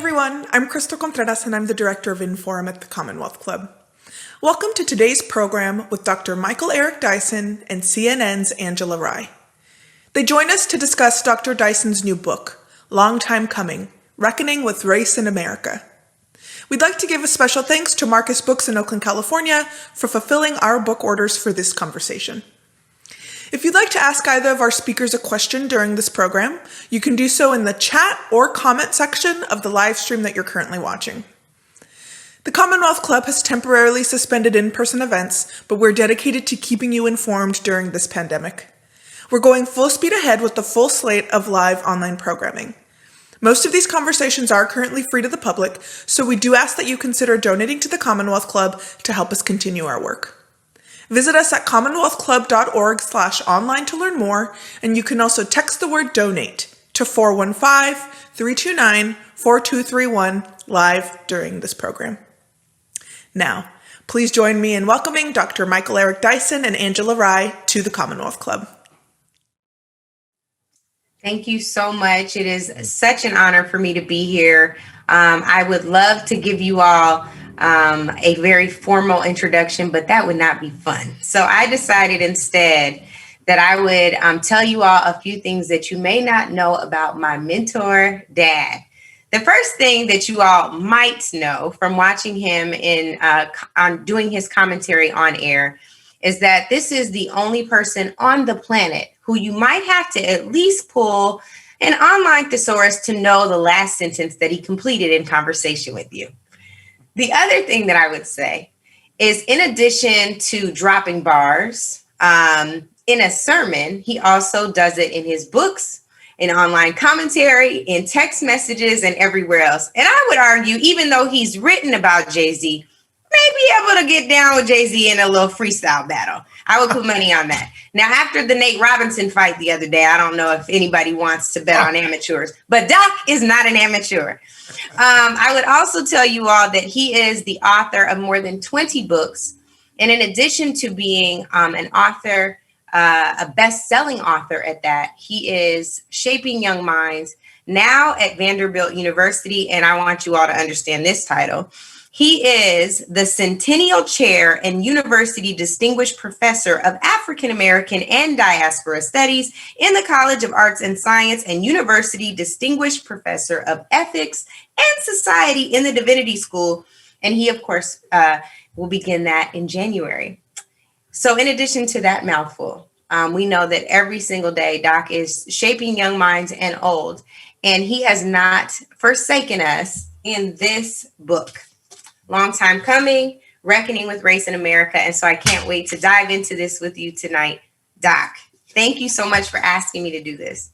everyone, I'm Crystal Contreras and I'm the Director of Inforum at the Commonwealth Club. Welcome to today's program with Dr. Michael Eric Dyson and CNN's Angela Rye. They join us to discuss Dr. Dyson's new book, Long Time Coming, Reckoning with Race in America. We'd like to give a special thanks to Marcus Books in Oakland, California for fulfilling our book orders for this conversation. If you'd like to ask either of our speakers a question during this program, you can do so in the chat or comment section of the live stream that you're currently watching. The Commonwealth Club has temporarily suspended in-person events, but we're dedicated to keeping you informed during this pandemic. We're going full speed ahead with the full slate of live online programming. Most of these conversations are currently free to the public, so we do ask that you consider donating to the Commonwealth Club to help us continue our work. Visit us at commonwealthclub.org/online to learn more, and you can also text the word donate to 415-329-4231 live during this program. Now, please join me in welcoming Dr. Michael Eric Dyson and Angela Rye to the Commonwealth Club. Thank you so much. It is such an honor for me to be here. I would love to give you all a very formal introduction, but that would not be fun. So I decided instead that I would tell you all a few things that you may not know about my mentor, Dad. The first thing that you all might know from watching him on doing his commentary on air is that this is the only person on the planet who you might have to at least pull an online thesaurus to know the last sentence that he completed in conversation with you. The other thing that I would say is, in addition to dropping bars in a sermon, he also does it in his books, in online commentary, in text messages, and everywhere else. And I would argue, even though he's written about Jay-Z, may be able to get down with Jay-Z in a little freestyle battle. I would put money on that. Now, after the Nate Robinson fight the other day, I don't know if anybody wants to bet on amateurs, but Doc is not an amateur. I would also tell you all that he is the author of more than 20 books. And in addition to being an author, a best-selling author at that, he is shaping young minds now at Vanderbilt University. And I want you all to understand this title. He is the Centennial Chair and University Distinguished Professor of African American and Diaspora Studies in the College of Arts and Science and University Distinguished Professor of Ethics and Society in the Divinity School. And he, of course, will begin that in January. So in addition to that mouthful, we know that every single day Doc is shaping young minds and old, and he has not forsaken us in this book. Long Time Coming, Reckoning with Race in America. And so I can't wait to dive into this with you tonight. Doc, thank you so much for asking me to do this.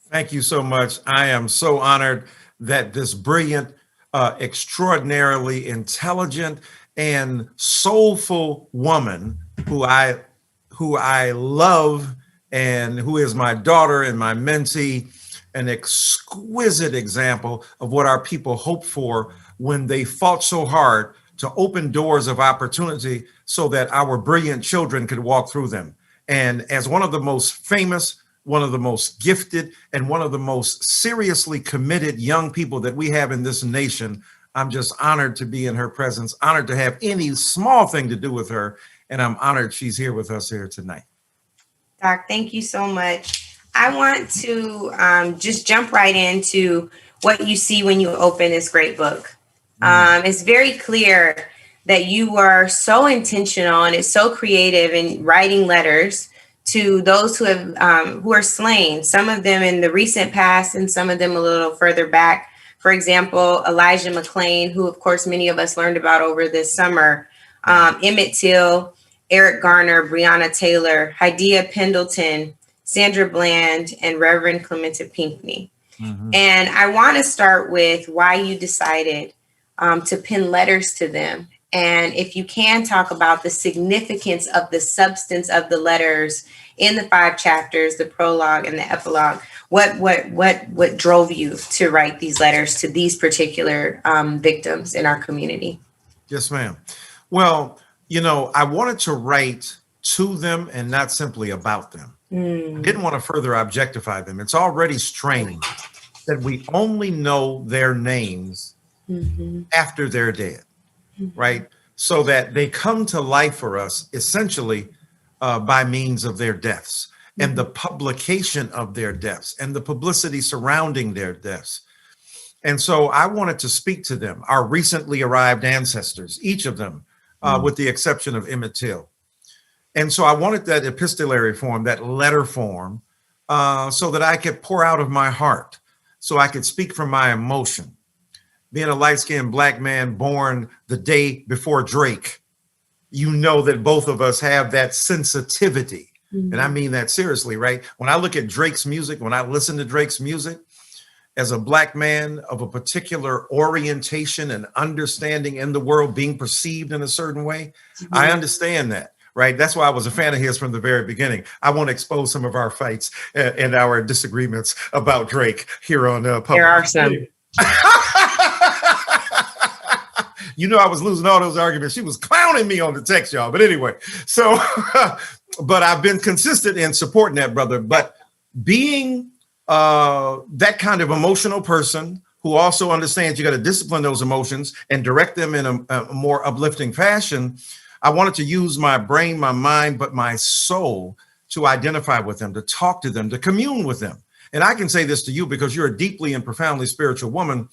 Thank you so much. I am so honored that this brilliant, extraordinarily intelligent and soulful woman who I love and who is my daughter and my mentee, an exquisite example of what our people hope for when they fought so hard to open doors of opportunity so that our brilliant children could walk through them. And as one of the most famous, one of the most gifted, and one of the most seriously committed young people that we have in this nation, I'm just honored to be in her presence, honored to have any small thing to do with her, and I'm honored she's here with us here tonight. Doc, thank you so much. I want to just jump right into what you see when you open this great book. It's very clear that you were so intentional and it's so creative in writing letters to those who are slain, some of them in the recent past and some of them a little further back. For example, Elijah McClain, who of course many of us learned about over this summer, Emmett Till, Eric Garner, Breonna Taylor, Hydea Pendleton, Sandra Bland, and Reverend Clementa Pinckney. Mm-hmm. And I want to start with why you decided to pen letters to them. And if you can talk about the significance of the substance of the letters in the 5 chapters, the prologue and the epilogue, what drove you to write these letters to these particular victims in our community? Yes, ma'am. Well, I wanted to write to them and not simply about them. I didn't want to further objectify them. It's already strange that we only know their names after they're dead, right? So that they come to life for us essentially by means of their deaths and the publication of their deaths and the publicity surrounding their deaths. And so I wanted to speak to them, our recently arrived ancestors, each of them, with the exception of Emmett Till. And so I wanted that epistolary form, that letter form, so that I could pour out of my heart, so I could speak from my emotion. Being a light-skinned Black man born the day before Drake, you know that both of us have that sensitivity. And I mean that seriously, right? When I look at Drake's music, when I listen to Drake's music, as a Black man of a particular orientation and understanding in the world, being perceived in a certain way, I understand that. Right. That's why I was a fan of his from the very beginning. I want to expose some of our fights and our disagreements about Drake here on Public. There are some. You know, I was losing all those arguments. She was clowning me on the text, y'all. But anyway, so but I've been consistent in supporting that brother. But being that kind of emotional person who also understands you got to discipline those emotions and direct them in a more uplifting fashion, I wanted to use my brain, my mind, but my soul to identify with them, to talk to them, to commune with them. And I can say this to you because you're a deeply and profoundly spiritual woman.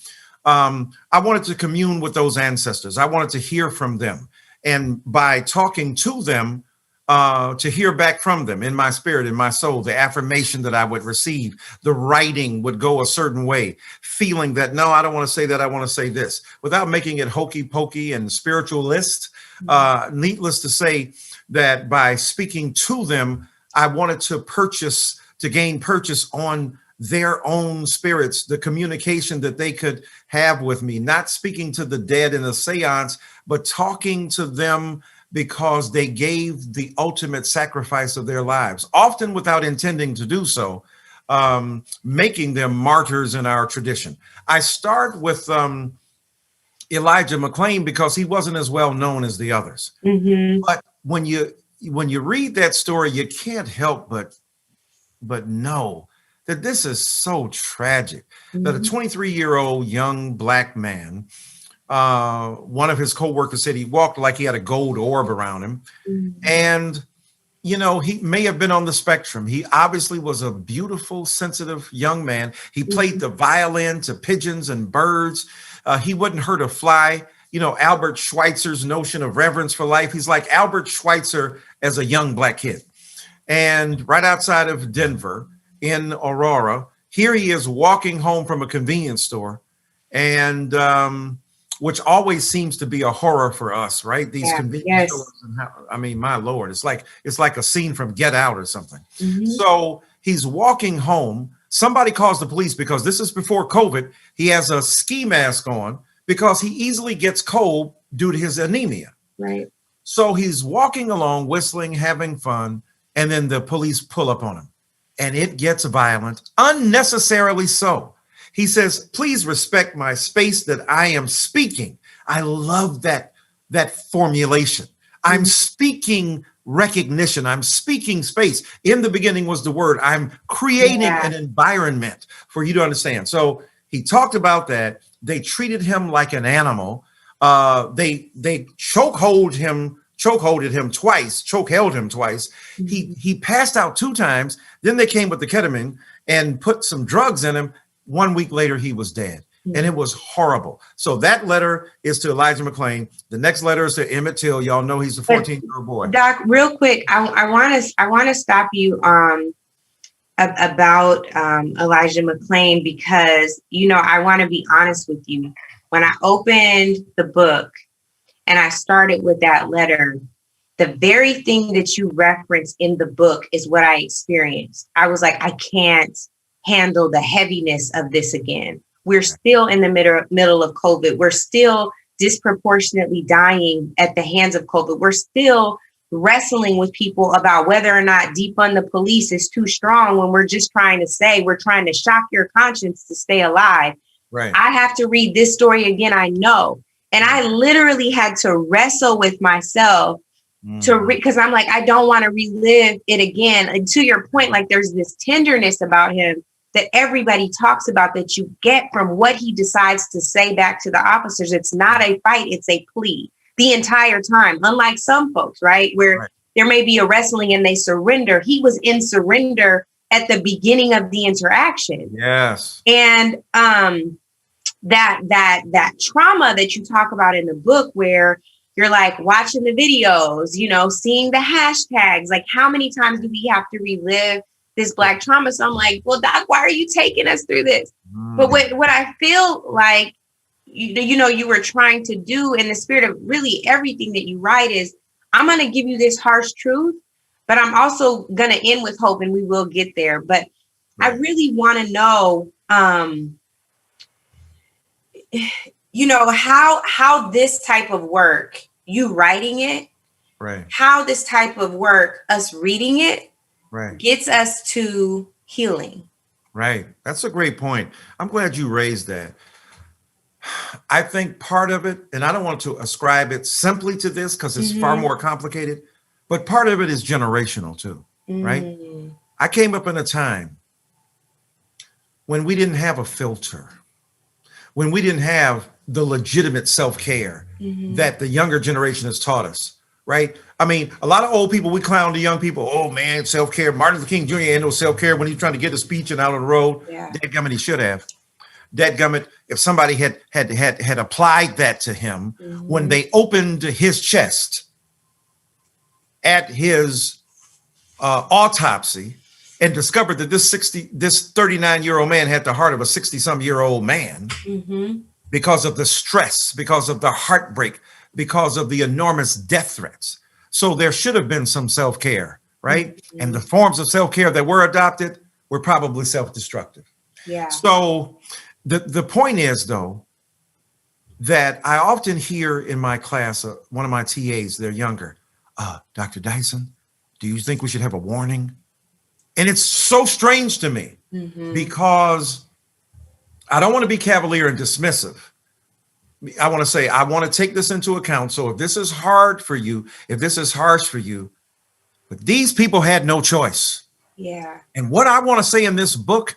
I wanted to commune with those ancestors. I wanted to hear from them. And by talking to them, to hear back from them in my spirit, in my soul, the affirmation that I would receive, the writing would go a certain way, feeling that, no, I don't want to say that, I want to say this, without making it hokey pokey and spiritualist. Needless to say that by speaking to them, I wanted to gain purchase on their own spirits, the communication that they could have with me, not speaking to the dead in a seance, but talking to them because they gave the ultimate sacrifice of their lives, often without intending to do so, making them martyrs in our tradition. I start with Elijah McClain because he wasn't as well known as the others. But when you read that story, you can't help but know that this is so tragic, that a 23-year-old young Black man, one of his co-workers said he walked like he had a gold orb around him. And, you know, he may have been on the spectrum. He obviously was a beautiful, sensitive young man. He played the violin to pigeons and birds. He wouldn't hurt a fly. You know, Albert Schweitzer's notion of reverence for life. He's like Albert Schweitzer as a young Black kid. And right outside of Denver in Aurora, here he is walking home from a convenience store, and which always seems to be a horror for us, right? These convenience stores. And I mean, my Lord, it's like a scene from Get Out or something. So he's walking home. Somebody calls the police because this is before COVID. He has a ski mask on because he easily gets cold due to his anemia. Right. So he's walking along, whistling, having fun, and then the police pull up on him. And it gets violent, unnecessarily so. He says, please respect my space that I am speaking. I love that formulation. I'm speaking recognition. I'm speaking space. In the beginning was the word. I'm creating an environment for you to understand. So he talked about that. They treated him like an animal. They chokeholded him twice. He passed out 2 times. Then they came with the ketamine and put some drugs in him. 1 week later, he was dead. And it was horrible. So that letter is to Elijah McClain. The next letter is to Emmett Till. Y'all know he's a 14-year-old boy. Doc, real quick, I want to stop you about Elijah McClain because, you know, I want to be honest with you. When I opened the book and I started with that letter, the very thing that you reference in the book is what I experienced. I was like, I can't handle the heaviness of this again. We're still in the middle of COVID. We're still disproportionately dying at the hands of COVID. We're still wrestling with people about whether or not defund the police is too strong when we're just trying to say we're trying to shock your conscience to stay alive. Right. I have to read this story again, I know. And I literally had to wrestle with myself to read, because I'm like, I don't want to relive it again. And to your point, like there's this tenderness about him that everybody talks about, that you get from what he decides to say back to the officers. It's not a fight, it's a plea the entire time. Unlike some folks, right, where Right. there may be a wrestling and they surrender. He was in surrender at the beginning of the interaction. Yes. And that trauma that you talk about in the book, where you're like watching the videos, you know, seeing the hashtags, like how many times do we have to relive this Black trauma? So I'm like, well, Doc, why are you taking us through this? But what I feel like, you know, you were trying to do in the spirit of really everything that you write is, I'm going to give you this harsh truth, but I'm also going to end with hope, and we will get there. But I really want to know, you know, how this type of work, you writing it, Right. how this type of work, us reading it, Right. gets us to healing. Right. That's a great point. I'm glad you raised that. I think part of it, and I don't want to ascribe it simply to this because it's far more complicated, but part of it is generational too, right? I came up in a time when we didn't have a filter, when we didn't have the legitimate self-care that the younger generation has taught us, right? I mean, a lot of old people, we clown the young people. Oh man, self-care. Martin Luther King Jr. had no self-care when he was trying to get a speech and out on the road. Yeah. Dadgummit, he should have. Dadgummit, if somebody had applied that to him when they opened his chest at his autopsy and discovered that this 39-year-old man had the heart of a 60-some-year-old man because of the stress, because of the heartbreak, because of the enormous death threats. So there should have been some self-care, right? And the forms of self-care that were adopted were probably self-destructive. Yeah. So the point is, though, that I often hear in my class, one of my TAs, they're younger, Dr. Dyson, do you think we should have a warning? And it's so strange to me because I don't want to be cavalier and dismissive. I want to say, I want to take this into account. So if this is hard for you, if this is harsh for you, but these people had no choice. Yeah. And what I want to say in this book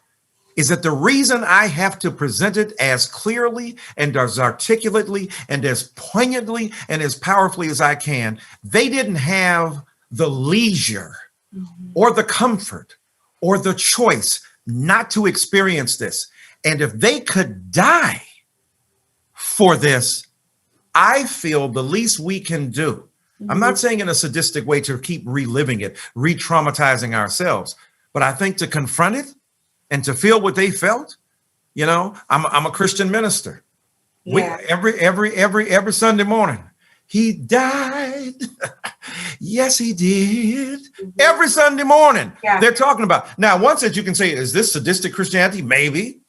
is that the reason I have to present it as clearly and as articulately and as poignantly and as powerfully as I can, they didn't have the leisure or the comfort or the choice not to experience this. And if they could die for this, I feel the least we can do. I'm not saying in a sadistic way to keep reliving it, re-traumatizing ourselves, but I think to confront it and to feel what they felt. You know, I'm a Christian minister. Yeah. Every Sunday morning, he died. Yes, he did. Every Sunday morning, they're talking about. Now, once that you can say, is this sadistic Christianity? Maybe.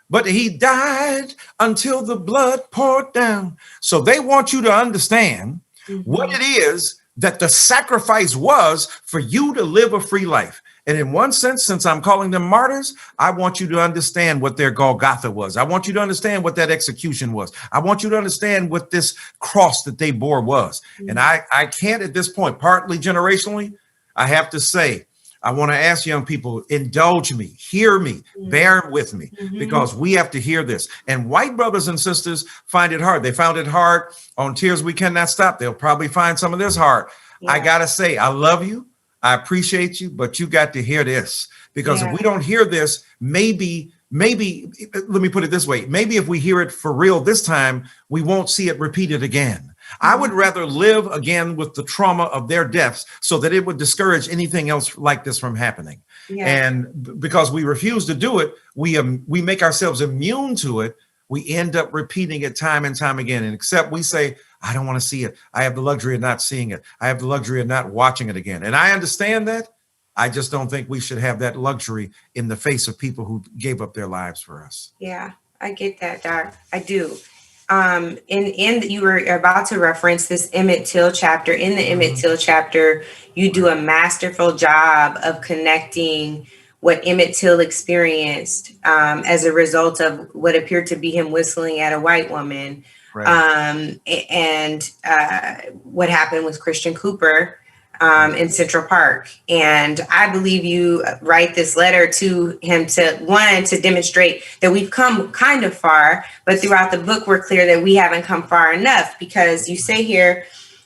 But he died until the blood poured down. So they want you to understand what it is that the sacrifice was for you to live a free life. And in one sense, since I'm calling them martyrs, I want you to understand what their Golgotha was. I want you to understand what that execution was. I want you to understand what this cross that they bore was. And I can't at this point, partly generationally, I have to say, I want to ask young people, indulge me, hear me, bear with me, because we have to hear this. And white brothers and sisters find it hard. They found it hard on Tears We Cannot Stop. They'll probably find some of this hard. Yeah. I got to say, I love you. I appreciate you, but you got to hear this, because if we don't hear this, maybe, let me put it this way. Maybe if we hear it for real this time, we won't see it repeated again. I would rather live again with the trauma of their deaths so that it would discourage anything else like this from happening. Yeah. And because we refuse to do it, we make ourselves immune to it. We end up repeating it time and time again. And except we say, I don't want to see it. I have the luxury of not seeing it. I have the luxury of not watching it again. And I understand that. I just don't think we should have that luxury in the face of people who gave up their lives for us. Yeah, I get that, Doc. I do. And you were about to reference this Emmett Till chapter. In the Emmett Till chapter, you do a masterful job of connecting what Emmett Till experienced as a result of what appeared to be him whistling at a white woman. Right. And what happened with Christian Cooper in Central Park. And I believe you write this letter to him to demonstrate that we've come kind of far, but throughout the book, we're clear that we haven't come far enough, because you say here,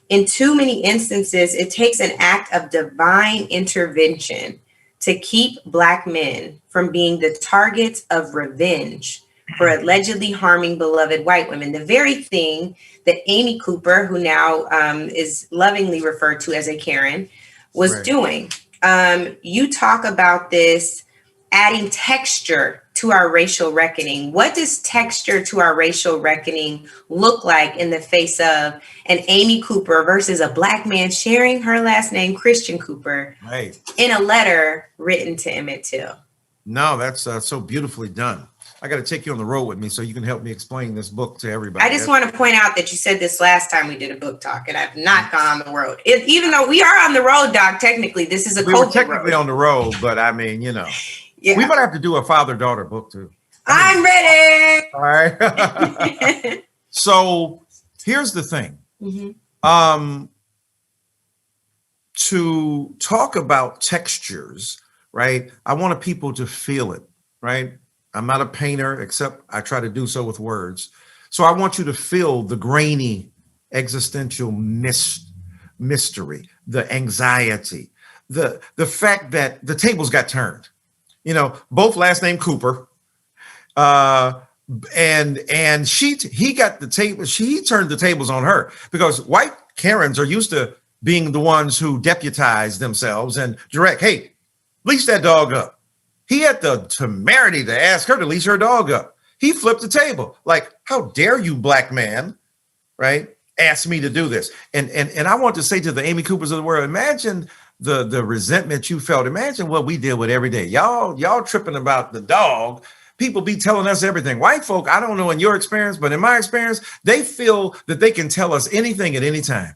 in too many instances, it takes an act of divine intervention to keep Black men from being the targets of revenge for allegedly harming beloved white women. The very thing that Amy Cooper, who now is lovingly referred to as a Karen, was Right. doing. You talk about this adding texture to our racial reckoning. What does texture to our racial reckoning look like in the face of an Amy Cooper versus a Black man sharing her last name, Christian Cooper, Right. in a letter written to Emmett Till? No, that's so beautifully done. I got to take you on the road with me so you can help me explain this book to everybody. I just want to point out that you said this last time we did a book talk, and I've not gone on the road. Even though we are on the road, Doc, technically, this is a We were COVID technically road. on the road, but I mean, you know, Yeah. we might have to do a father-daughter book too. I'm ready. All right. So here's the thing. Mhm. To talk about textures, right? I want people to feel it, right? I'm not a painter, except I try to do so with words. So I want you to feel the grainy existential mystery, the anxiety, the fact that the tables got turned. You know, both last name Cooper. And he got the table. He turned the tables on her, because white Karens are used to being the ones who deputize themselves and direct. Hey, leash that dog up. He had the temerity to ask her to leash her dog up. He flipped the table. Like, how dare you, Black man, right? Ask me to do this. And I want to say to the Amy Coopers of the world, imagine the resentment you felt. Imagine what we deal with every day. Y'all tripping about the dog. People be telling us everything. White folk, I don't know in your experience, but in my experience, they feel that they can tell us anything at any time.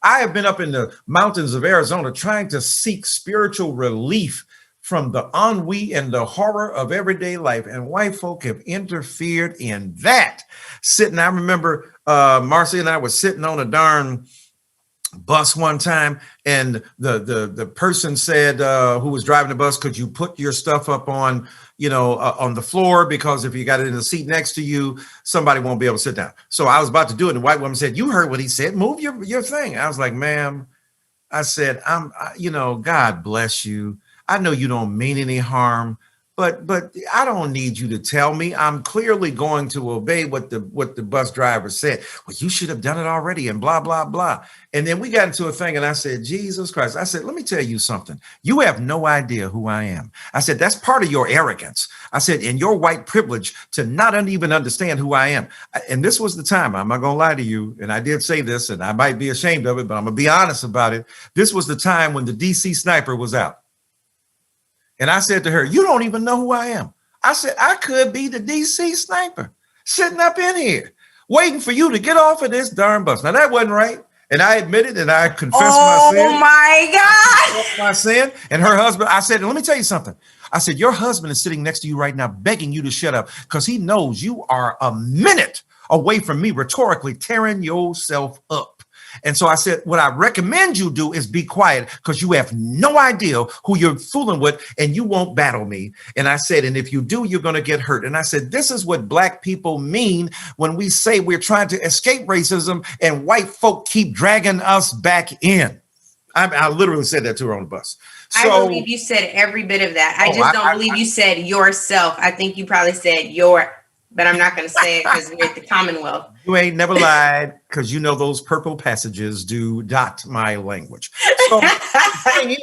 I have been up in the mountains of Arizona trying to seek spiritual relief from the ennui and the horror of everyday life, and white folk have interfered in that. I remember Marcy and I were sitting on a darn bus one time, and the person said, who was driving the bus, could you put your stuff up on on the floor, because if you got it in the seat next to you, somebody won't be able to sit down. So I was about to do it, and the white woman said, you heard what he said, move your thing. I was like, ma'am, I said, God bless you. I know you don't mean any harm, but I don't need you to tell me. I'm clearly going to obey what the bus driver said. Well, you should have done it already, and blah, blah, blah. And then we got into a thing, and I said, Jesus Christ. I said, let me tell you something. You have no idea who I am. I said, that's part of your arrogance. I said, in your white privilege to not even understand who I am. And this was the time, I'm not going to lie to you, and I did say this, and I might be ashamed of it, but I'm going to be honest about it. This was the time when the DC Sniper was out. And I said to her, you don't even know who I am. I said, I could be the DC Sniper sitting up in here waiting for you to get off of this darn bus. Now, that wasn't right. And I admitted, and I confessed my sin. Oh my God. My sin. And her husband, I said, let me tell you something. I said, your husband is sitting next to you right now, begging you to shut up, because he knows you are a minute away from me rhetorically tearing yourself up. And so I said, what I recommend you do is be quiet, because you have no idea who you're fooling with, and you won't battle me. And I said, and if you do, you're going to get hurt. And I said, this is what Black people mean when we say we're trying to escape racism and white folk keep dragging us back in. I literally said that to her on the bus. I believe you said every bit of that. I don't believe you said yourself. I think you probably said but I'm not going to say it because we're at the Commonwealth. You ain't never lied, because you know those purple passages do dot my language. So the thing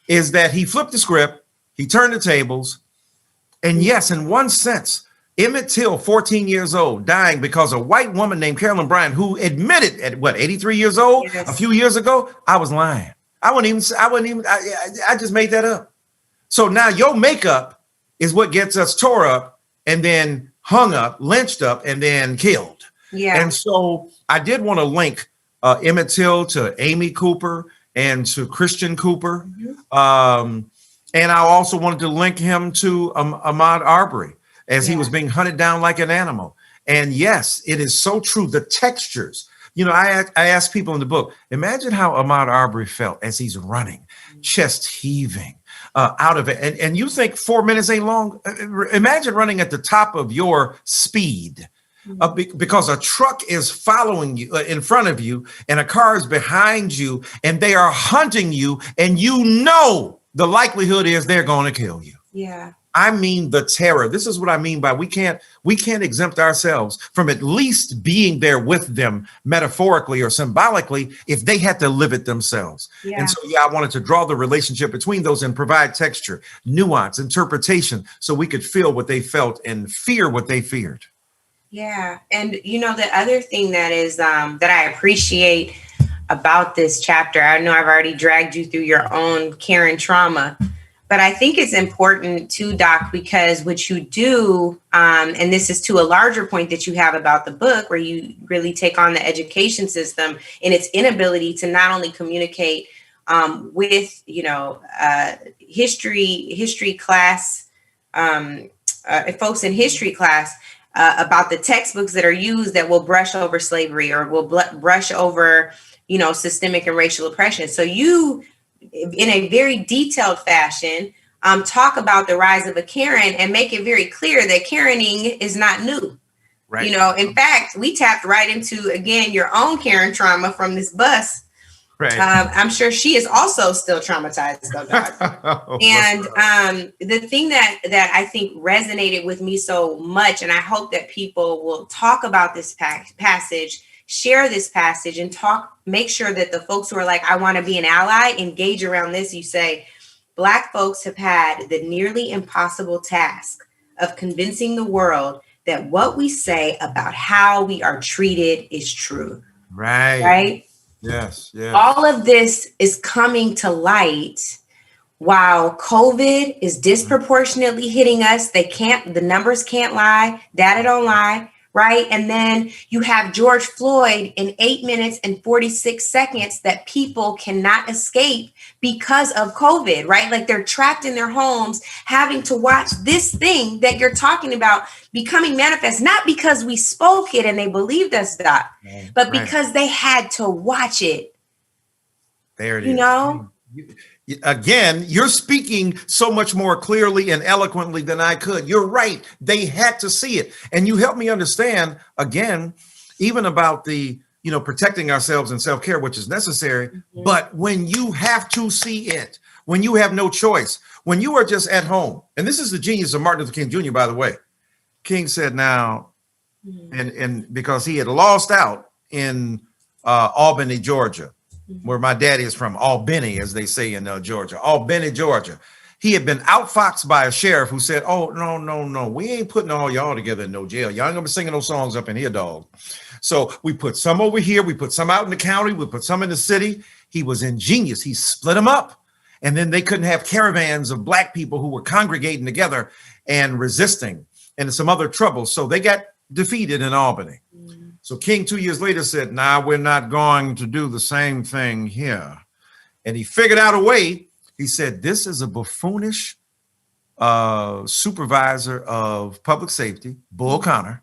is that he flipped the script, he turned the tables, and yes, in one sense, Emmett Till, 14 years old, dying because a white woman named Carolyn Bryant, who admitted at 83 years old, Yes. a few years ago, I was lying. I just made that up. So now your makeup is what gets us tore up and then hung up, lynched up, and then killed. Yeah. And so I did want to link Emmett Till to Amy Cooper and to Christian Cooper. And I also wanted to link him to Ahmaud Arbery as he was being hunted down like an animal. And yes, it is so true. The textures, I ask people in the book, imagine how Ahmaud Arbery felt as he's running, chest heaving out of it. And you think 4 minutes ain't long? Imagine running at the top of your speed. Because a truck is following you in front of you and a car is behind you and they are hunting you, and the likelihood is they're going to kill you. Yeah. I mean, the terror. This is what I mean by we can't exempt ourselves from at least being there with them metaphorically or symbolically if they had to live it themselves. Yeah. And so, I wanted to draw the relationship between those and provide texture, nuance, interpretation, so we could feel what they felt and fear what they feared. Yeah. And, the other thing that is that I appreciate about this chapter, I know I've already dragged you through your own Karen trauma, but I think it's important too, Doc, because what you do, and this is to a larger point that you have about the book, where you really take on the education system and its inability to not only communicate with, history class, folks in history class, about the textbooks that are used that will brush over slavery or will brush over, systemic and racial oppression. So you, in a very detailed fashion, talk about the rise of a Karen and make it very clear that Karening is not new. Right. In fact, we tapped right into, again, your own Karen trauma from this bus. Right. I'm sure she is also still traumatized, though, Doc. And the thing that I think resonated with me so much, and I hope that people will talk about this passage, share this passage, and make sure that the folks who are like, I want to be an ally, engage around this. You say, Black folks have had the nearly impossible task of convincing the world that what we say about how we are treated is true. Right. Right. Yes. All of this is coming to light while COVID is disproportionately hitting us. The numbers can't lie, data don't lie, right? And then you have George Floyd in 8 minutes and 46 seconds that people cannot escape because of COVID, right? Like they're trapped in their homes having to watch this thing that you're talking about becoming manifest, not because we spoke it and they believed us, Doc, but because they had to watch it. There it is. Again, you're speaking so much more clearly and eloquently than I could. You're right. They had to see it. And you helped me understand, again, even about the, protecting ourselves and self-care, which is necessary. Mm-hmm. But when you have to see it, when you have no choice, when you are just at home, and this is the genius of Martin Luther King Jr., by the way. King said now, and because he had lost out in Albany, Georgia, where my daddy is from, Albany, as they say in Georgia, Albany, Georgia. He had been outfoxed by a sheriff who said, oh, no, we ain't putting all y'all together in no jail. Y'all ain't gonna be singing those songs up in here, dog. So we put some over here, we put some out in the county, we put some in the city. He was ingenious. He split them up. And then they couldn't have caravans of Black people who were congregating together and resisting and some other troubles. So they got defeated in Albany. So King 2 years later said, nah, we're not going to do the same thing here. And he figured out a way. He said, this is a buffoonish supervisor of public safety, Bull Connor.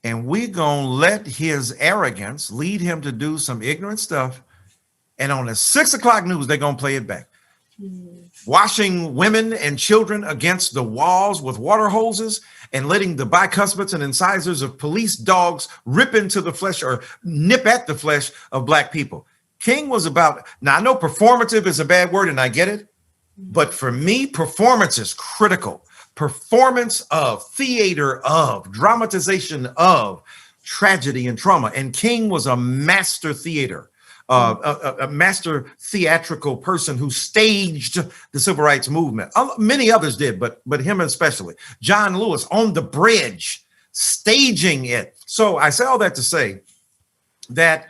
And we're going to let his arrogance lead him to do some ignorant stuff. And on the 6 o'clock news, they're going to play it back. Washing women and children against the walls with water hoses and letting the bicuspids and incisors of police dogs rip into the flesh or nip at the flesh of Black people. King was about, now I know performative is a bad word and I get it, but for me, performance is critical. Performance of, theater of, dramatization of tragedy and trauma. And King was a master theater. A master theatrical person who staged the civil rights movement. Many others did, but him especially. John Lewis on the bridge, staging it. So I say all that to say that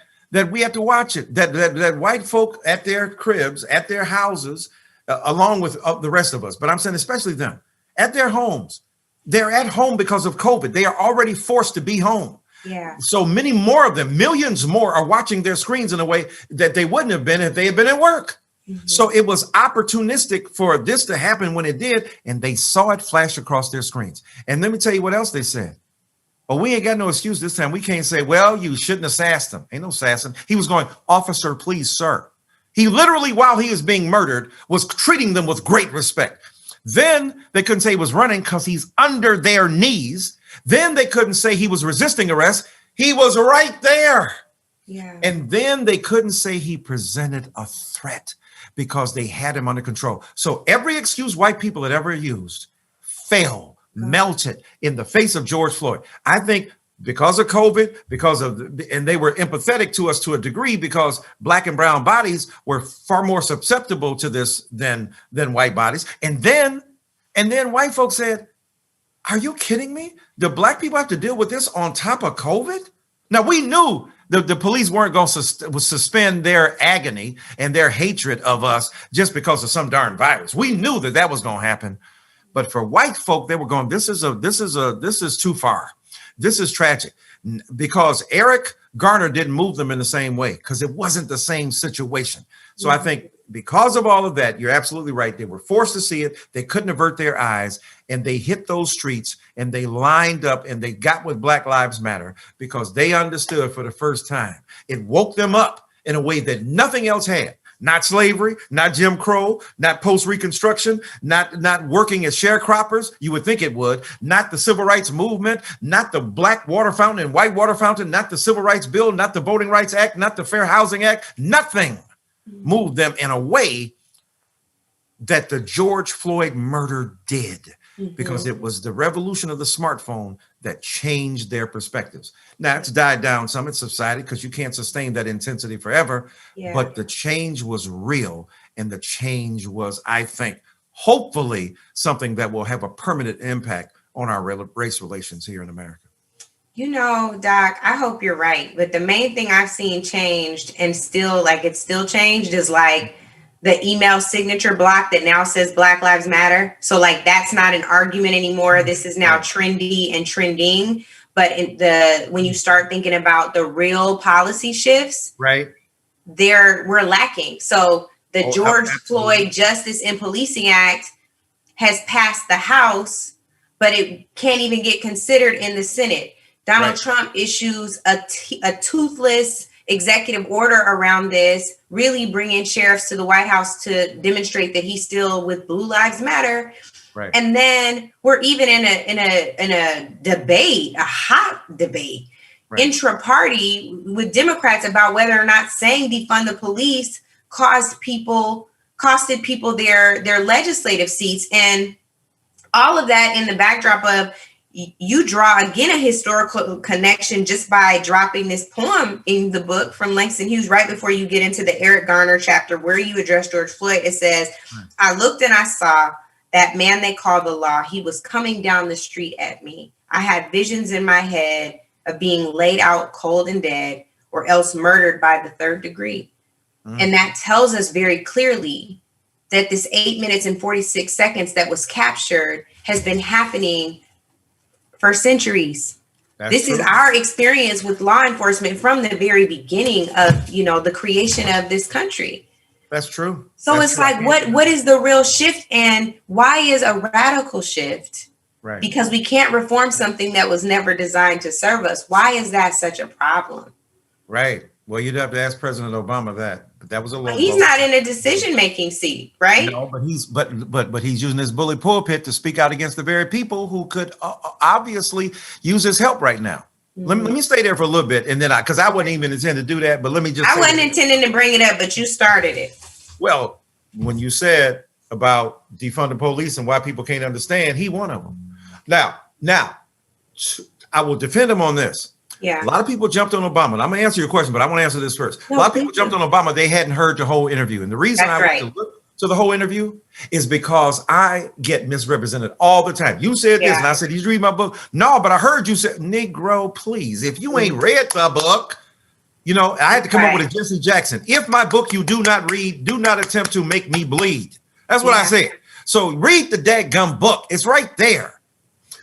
we have to watch it. That white folk at their cribs, at their houses, along with the rest of us, but I'm saying especially them, at their homes. They're at home because of COVID. They are already forced to be home. Yeah. So many more of them, millions more, are watching their screens in a way that they wouldn't have been if they had been at work. Mm-hmm. So it was opportunistic for this to happen when it did, and they saw it flash across their screens. And let me tell you what else they said. But we ain't got no excuse this time. We can't say, well, you shouldn't have sassed him. Ain't no sassing. He was going, officer, please, sir. He literally, while he is being murdered, was treating them with great respect. Then they couldn't say he was running because he's under their knees. Then they couldn't say he was resisting arrest. He was right there. Yeah. And then they couldn't say he presented a threat because they had him under control. So every excuse white people had ever used fell, melted in the face of George Floyd. I think because of COVID, and they were empathetic to us to a degree because black and brown bodies were far more susceptible to this than white bodies. And then white folks said, are you kidding me? Do black people have to deal with this on top of COVID? Now, we knew the police weren't going to suspend their agony and their hatred of us just because of some darn virus. We knew that was going to happen. But for white folk, they were going, this is too far. This is tragic, because Eric Garner didn't move them in the same way because it wasn't the same situation. So I think because of all of that, you're absolutely right. They were forced to see it. They couldn't avert their eyes, and they hit those streets and they lined up and they got with Black Lives Matter because they understood for the first time. It woke them up in a way that nothing else had. Not slavery, not Jim Crow, not post-Reconstruction, not working as sharecroppers. You would think it would. Not the civil rights movement, not the black water fountain and white water fountain, not the Civil Rights Bill, not the Voting Rights Act, not the Fair Housing Act. Nothing moved them in a way that the George Floyd murder did, because it was the revolution of the smartphone that changed their perspectives. Now it's died down some, it's subsided because you can't sustain that intensity forever, but the change was real. And the change was, I think, hopefully something that will have a permanent impact on our race relations here in America. You know, Doc, I hope you're right. But the main thing I've seen changed, and still, like, it's still changed, is like the email signature block that now says Black Lives Matter. So like, that's not an argument anymore. This is now trendy and trending. But when you start thinking about the real policy shifts, right, we're lacking. So the George Floyd Justice in Policing Act has passed the House, but it can't even get considered in the Senate. Donald Trump issues a toothless executive order around this, really bringing sheriffs to the White House to demonstrate that he's still with Blue Lives Matter. Right. And then we're even in a debate, a hot debate, intra-party with Democrats about whether or not saying defund the police costed people their legislative seats. And all of that in the backdrop of, you draw again a historical connection just by dropping this poem in the book from Langston Hughes right before you get into the Eric Garner chapter where you address George Floyd. It says, I looked and I saw that man they call the law. He was coming down the street at me. I had visions in my head of being laid out cold and dead, or else murdered by the third degree. And that tells us very clearly that this 8 minutes and 46 seconds that was captured has been happening for centuries. This is our experience with law enforcement from the very beginning of, the creation of this country. That's true. So it's like, what is the real shift, and why is a radical shift? Right. Because we can't reform something that was never designed to serve us. Why is that such a problem? Right. Well, you'd have to ask President Obama that. But that was a little. He's not in a decision-making seat, right? No, but he's using his bully pulpit to speak out against the very people who could obviously use his help right now. Let me stay there for a little bit, and then because I wasn't even intending to do that, but let me just. I wasn't intending to bring it up, but you started it. Well, when you said about defunding police and why people can't understand, he one of them. Now, I will defend him on this. Yeah. A lot of people jumped on Obama. And I'm going to answer your question, but I want to answer this first. A lot of people jumped on Obama. They hadn't heard the whole interview. And the reason I went to look to the whole interview is because I get misrepresented all the time. You said this, and I said, did you read my book? No, but I heard you said, Negro, please. If you ain't read the book, I had to come up with a Jesse Jackson. If my book you do not read, do not attempt to make me bleed. That's what I said. So read the dadgum book. It's right there.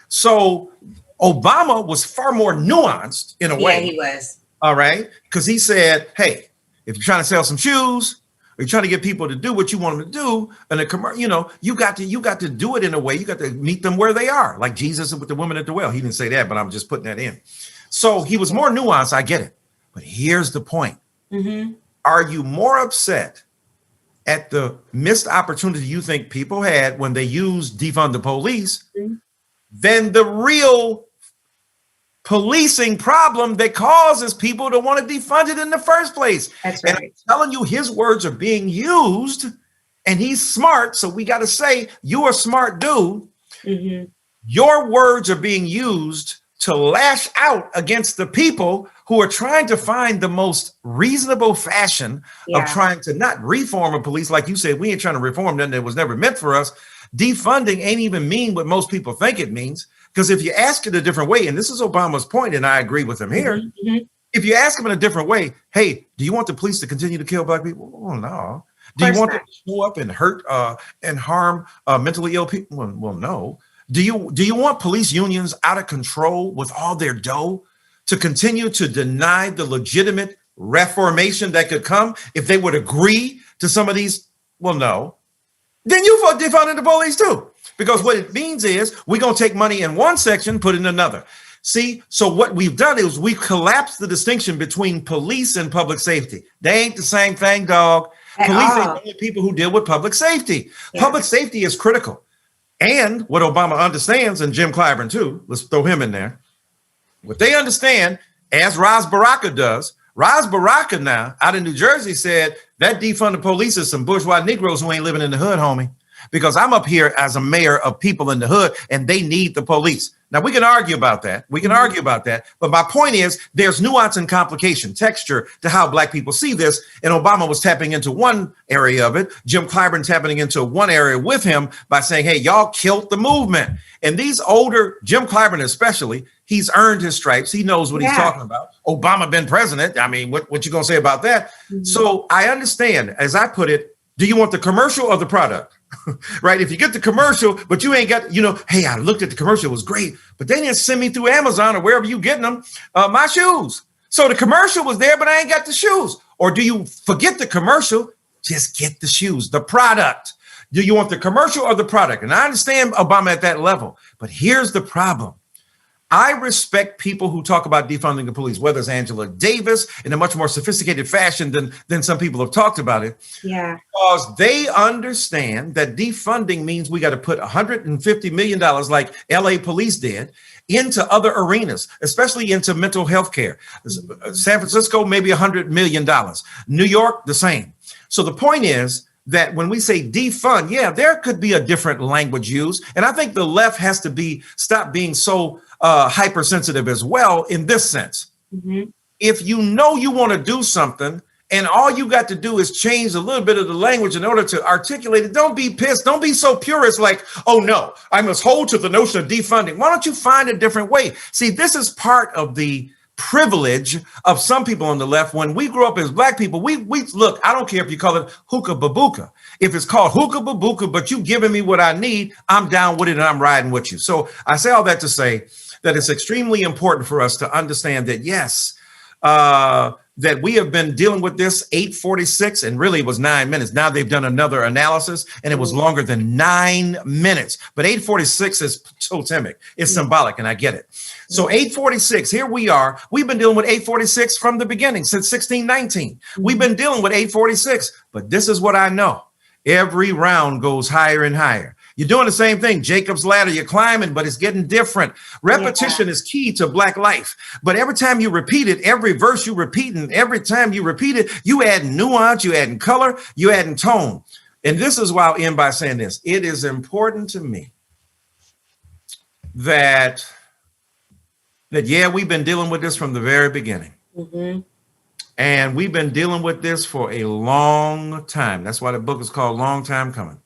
So Obama was far more nuanced in a way. Yeah, he was. All right. Because he said, hey, if you're trying to sell some shoes, You're trying to get people to do what you want them to do. And you got to do it in a way. You got to meet them where they are, like Jesus with the woman at the well. He didn't say that, but I'm just putting that in. So he was more nuanced. I get it. But here's the point. Mm-hmm. Are you more upset at the missed opportunity you think people had when they used defund the police than the real policing problem that causes people to want to defund it in the first place? That's And right. I'm telling you, his words are being used, and he's smart. So we got to say, you're a smart dude. Mm-hmm. Your words are being used to lash out against the people who are trying to find the most reasonable fashion of trying to not reform a police. Like you said, we ain't trying to reform them. That was never meant for us. Defunding ain't even mean what most people think it means. Because if you ask it a different way, and this is Obama's point, and I agree with him here, Mm-hmm. if you ask him in a different way, hey, do you want the police to continue to kill black people? Oh, no. Do you want them to show up and hurt and harm mentally ill people? Well, no. Do you want police unions out of control with all their dough to continue to deny the legitimate reformation that could come if they would agree to some of these? Well, no. Then you defunding the police too. Because what it means is we're going to take money in one section, put it in another. See, so what we've done is we've collapsed the distinction between police and public safety. They ain't the same thing, dog. Police ain't only people who deal with public safety. Yeah. Public safety is critical. And what Obama understands, and Jim Clyburn too, let's throw him in there. What they understand, as Ras Baraka does, Ras Baraka now out in New Jersey said that defund the police is some bourgeois Negroes who ain't living in the hood, homie. Because I'm up here as a mayor of people in the hood and they need the police. Now, we can argue about that. But my point is there's nuance and complication, texture to how black people see this. And Obama was tapping into one area of it. Jim Clyburn tapping into one area with him by saying, hey, y'all killed the movement. And these older, Jim Clyburn especially, he's earned his stripes. He knows what he's talking about. Obama been president. I mean, what you going to say about that? Mm-hmm. So I understand, as I put it, do you want the commercial or the product? Right? If you get the commercial, but you ain't got, hey, I looked at the commercial, it was great, but they didn't send me through Amazon or wherever you getting them, my shoes. So the commercial was there, but I ain't got the shoes. Or do you forget the commercial? Just get the shoes, the product. Do you want the commercial or the product? And I understand Obama at that level, but here's the problem. I respect people who talk about defunding the police, whether it's Angela Davis in a much more sophisticated fashion than some people have talked about it. Yeah. Because they understand that defunding means we got to put $150 million like LA police did into other arenas, especially into mental health care. San Francisco, maybe $100 million. New York, the same. So the point is that when we say defund, there could be a different language used. And I think the left has to stop being so hypersensitive as well in this sense. Mm-hmm. If you know you want to do something and all you got to do is change a little bit of the language in order to articulate it, don't be pissed. Don't be so purist like, oh no, I must hold to the notion of defunding. Why don't you find a different way? See, this is part of the privilege of some people on the left. When we grew up as black people, we look, I don't care if you call it hookah babuka. If it's called hookah babuka, but you giving me what I need, I'm down with it and I'm riding with you. So I say all that to say that it's extremely important for us to understand that, yes, that we have been dealing with this 8:46, and really it was 9 minutes. Now they've done another analysis and it was longer than 9 minutes. But 8:46 is totemic. It's symbolic, and I get it. So 8:46, here we are. We've been dealing with 8:46 from the beginning, since 1619. We've been dealing with 8:46, but this is what I know. Every round goes higher and higher. You're doing the same thing. Jacob's ladder, you're climbing, but it's getting different. Repetition is key to Black life. But every time you repeat it, every verse you repeat, and every time you repeat it, you add nuance, you add color, you add tone. And this is why I'll end by saying this. It is important to me that we've been dealing with this from the very beginning. Mm-hmm. And we've been dealing with this for a long time. That's why the book is called Long Time Coming.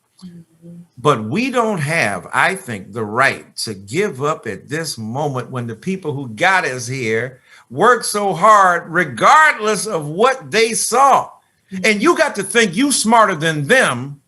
But we don't have, I think, the right to give up at this moment when the people who got us here worked so hard, regardless of what they saw. And you got to think you smarter than them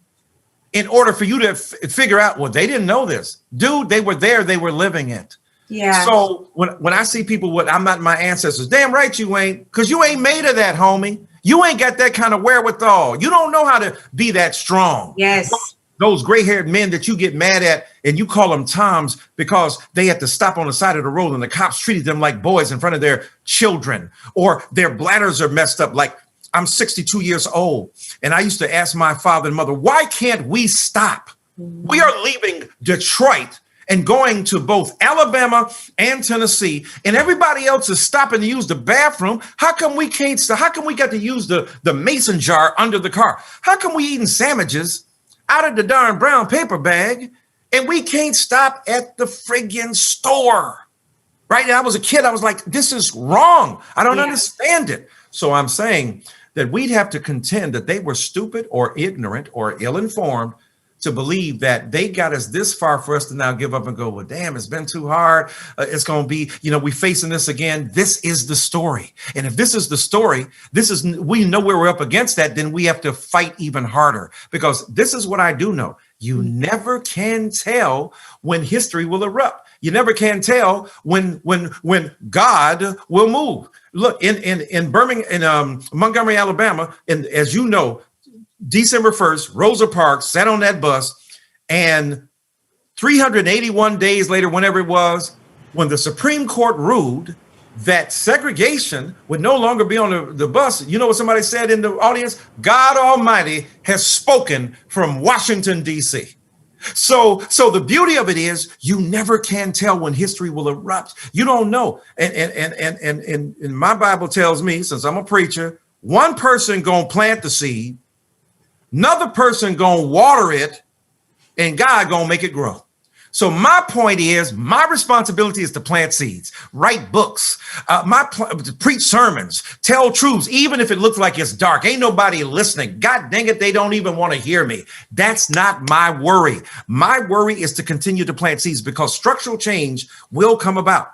in order for you to figure out, well, they didn't know this. Dude, they were there. They were living it. Yeah. So when I see people, I'm not my ancestors. Damn right you ain't, because you ain't made of that, homie. You ain't got that kind of wherewithal. You don't know how to be that strong. Yes. Those gray-haired men that you get mad at and you call them Toms because they had to stop on the side of the road and the cops treated them like boys in front of their children, or their bladders are messed up. Like, I'm 62 years old and I used to ask my father and mother, why can't we stop? We are leaving Detroit and going to both Alabama and Tennessee, and everybody else is stopping to use the bathroom. How come we can't stop? How come we got to use the mason jar under the car? How come we eating sandwiches out of the darn brown paper bag and we can't stop at the friggin' store? Right? And I was a kid. I was like, this is wrong. I don't understand it. So I'm saying that we'd have to contend that they were stupid or ignorant or ill-informed to believe that they got us this far for us to now give up and go, well, damn, it's been too hard. It's going to be, we facing this again. This is the story. And if this is the story, we know where we're up against that, then we have to fight even harder, because this is what I do know. You never can tell when history will erupt. You never can tell when God will move. Look, in Birmingham, in Montgomery, Alabama, and as you know, December 1st, Rosa Parks sat on that bus, and 381 days later, whenever it was, when the Supreme Court ruled that segregation would no longer be on the bus, you know what somebody said in the audience? God Almighty has spoken from Washington, D.C. So the beauty of it is you never can tell when history will erupt. You don't know. And my Bible tells me, since I'm a preacher, one person gonna plant the seed, another person gonna water it, and God gonna make it grow. So my point is, my responsibility is to plant seeds, write books, preach sermons, tell truths, even if it looks like it's dark. Ain't nobody listening. God dang it, they don't even want to hear me. That's not my worry. My worry is to continue to plant seeds, because structural change will come about.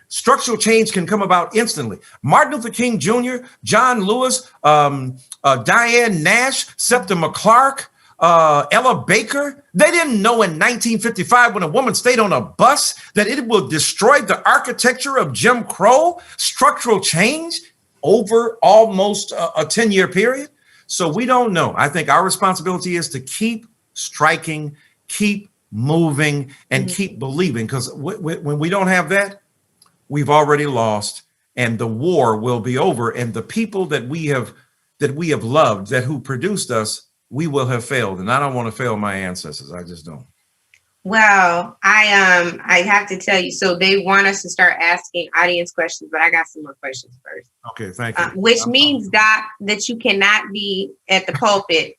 Structural change can come about instantly. Martin Luther King Jr., John Lewis, Diane Nash, Septima Clark, Ella Baker, they didn't know in 1955 when a woman stayed on a bus that it will destroy the architecture of Jim Crow. Structural change over almost a 10-year period. So we don't know. I think our responsibility is to keep striking, keep moving, and keep believing, because when we don't have that, we've already lost, and the war will be over, and the people that we have loved, who produced us, we will have failed. And I don't want to fail my ancestors. I just don't. Well, I have to tell you, so they want us to start asking audience questions, but I got some more questions first. Okay, thank you. Which means, Doc, that you cannot be at the pulpit.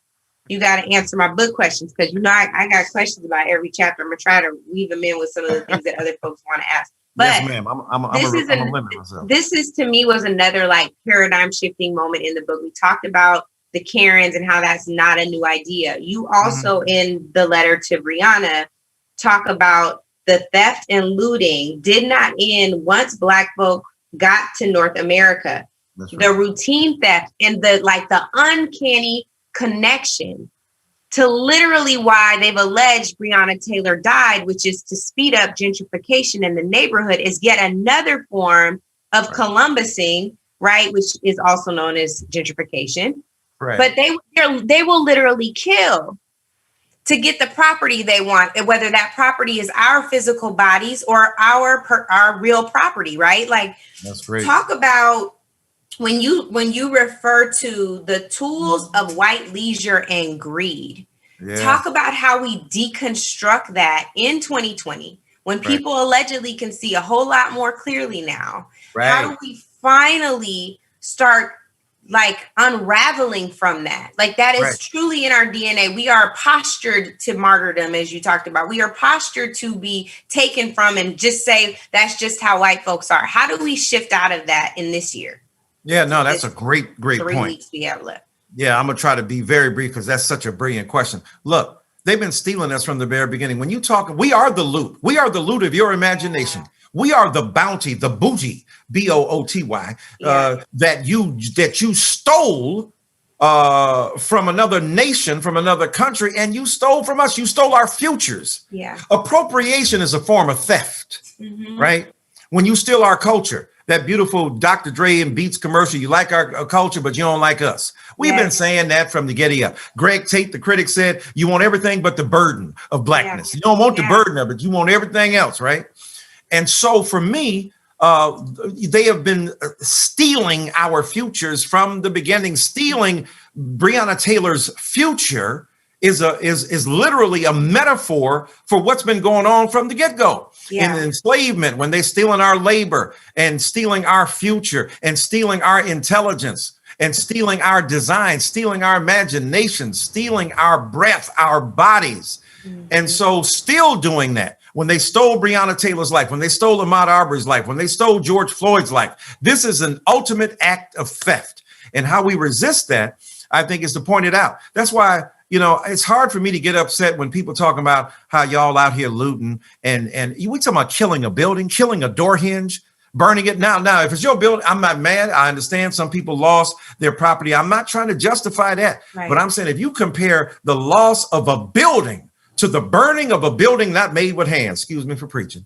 You got to answer my book questions, because I got questions about every chapter. I'm gonna try to weave them in with some of the things that other folks want to ask. But yes, ma'am. I'm a limit myself. This is, to me, was another like paradigm shifting moment in the book. We talked about the Karens and how that's not a new idea. You also, in the letter to Breonna, talk about the theft and looting did not end once Black folk got to North America. That's right. The routine theft and the uncanny connection to literally why they've alleged Breonna Taylor died, which is to speed up gentrification in the neighborhood, is yet another form of Columbusing, right? Which is also known as gentrification. Right. But they will literally kill to get the property they want, whether that property is our physical bodies or our real property, right? Like, that's great. Talk about when you refer to the tools of white leisure and greed. Yeah. Talk about how we deconstruct that in 2020 when people allegedly can see a whole lot more clearly now. Right. How do we finally start unraveling from that? That is truly in our DNA. We are postured to martyrdom, as you talked about. We are postured to be taken from and just say, that's just how white folks are. How do we shift out of that in this year? Yeah, no, that's a great 3 point. 3 weeks we have left. Yeah, I'm going to try to be very brief, because that's such a brilliant question. Look, they've been stealing us from the very beginning. When you talk, we are the loot. We are the loot of your imagination. We are the bounty, the booty, BOOTY, that you stole from another nation, from another country, and you stole from us. You stole our futures. Yeah. Appropriation is a form of theft, right? When you steal our culture. That beautiful Dr. Dre and Beats commercial. You like our culture, but you don't like us. We've been saying that from the get up. Greg Tate, the critic, said, you want everything but the burden of blackness. You don't want the burden of it. You want everything else, right? And so for me, they have been stealing our futures from the beginning. Stealing Breonna Taylor's future is literally a metaphor for what's been going on from the get-go. In enslavement, when they're stealing our labor and stealing our future and stealing our intelligence and stealing our design, stealing our imagination, stealing our breath, our bodies. And so still doing that. When they stole Breonna Taylor's life, when they stole Ahmaud Arbery's life, when they stole George Floyd's life, this is an ultimate act of theft. And how we resist that, I think, is to point it out. That's why, it's hard for me to get upset when people talk about how y'all out here looting and we talking about killing a building, killing a door hinge, burning it. Now, if it's your building, I'm not mad. I understand some people lost their property. I'm not trying to justify that. Right. But I'm saying if you compare the loss of a building to the burning of a building not made with hands, excuse me for preaching,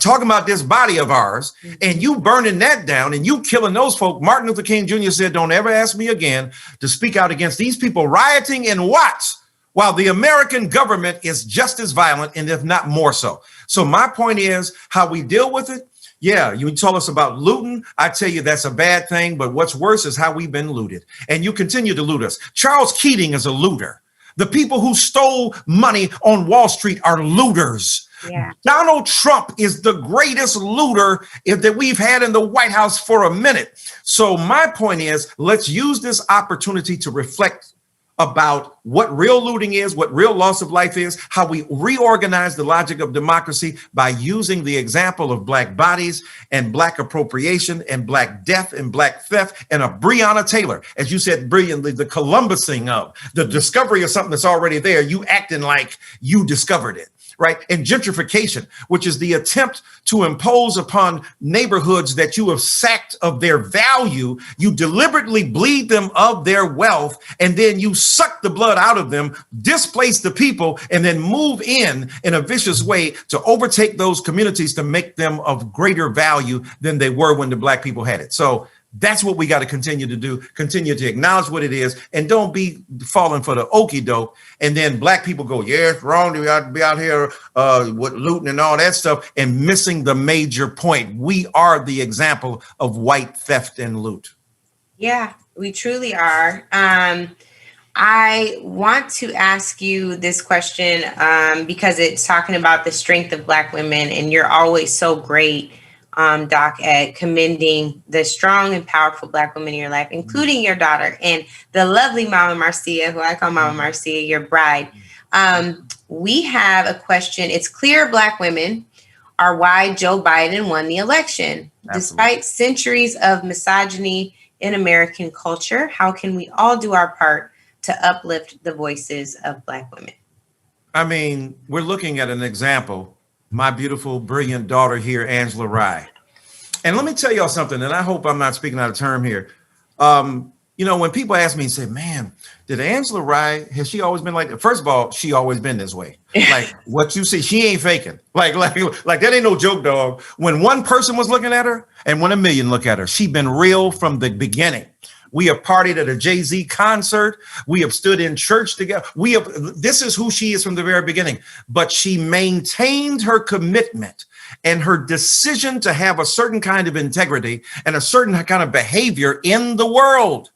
talking about this body of ours, and you burning that down and you killing those folk. Martin Luther King Jr. said, don't ever ask me again to speak out against these people rioting in Watts while the American government is just as violent and if not more so. So my point is how we deal with it. Yeah, you told us about looting. I tell you, that's a bad thing. But what's worse is how we've been looted. And you continue to loot us. Charles Keating is a looter. The people who stole money on Wall Street are looters. Yeah. Donald Trump is the greatest looter that we've had in the White House for a minute. So my point is, let's use this opportunity to reflect about what real looting is, what real loss of life is, how we reorganize the logic of democracy by using the example of Black bodies and Black appropriation and Black death and Black theft and a Breonna Taylor, as you said brilliantly, the Columbusing of the discovery of something that's already there, you acting like you discovered it. Right. And gentrification, which is the attempt to impose upon neighborhoods that you have sacked of their value. You deliberately bleed them of their wealth, and then you suck the blood out of them, displace the people, and then move in a vicious way to overtake those communities to make them of greater value than they were when the Black people had it. So that's what we got to continue to do, continue to acknowledge what it is, and don't be falling for the okie doke. And then Black people go, yeah, it's wrong to be out here with looting and all that stuff, and missing the major point. We are the example of white theft and loot. Yeah, we truly are. I want to ask you this question because it's talking about the strength of Black women, and you're always so great, Doc, at commending the strong and powerful Black women in your life, including your daughter and the lovely Mama Marcia, who I call Mama Marcia, your bride. We have a question. It's clear Black women are why Joe Biden won the election. Absolutely. Despite centuries of misogyny in American culture, how can we all do our part to uplift the voices of Black women? I mean, we're looking at an example. My beautiful, brilliant daughter here, Angela Rye. And let me tell y'all something, and I hope I'm not speaking out of term here. When people ask me and say, man, did Angela Rye, has she always been like that? First of all, she always been this way. Like what you see, she ain't faking. Like that ain't no joke, dog. When one person was looking at her and when a million look at her, she been real from the beginning. We have partied at a Jay-Z concert. We have stood in church together. This is who she is from the very beginning. But she maintained her commitment and her decision to have a certain kind of integrity and a certain kind of behavior in the world.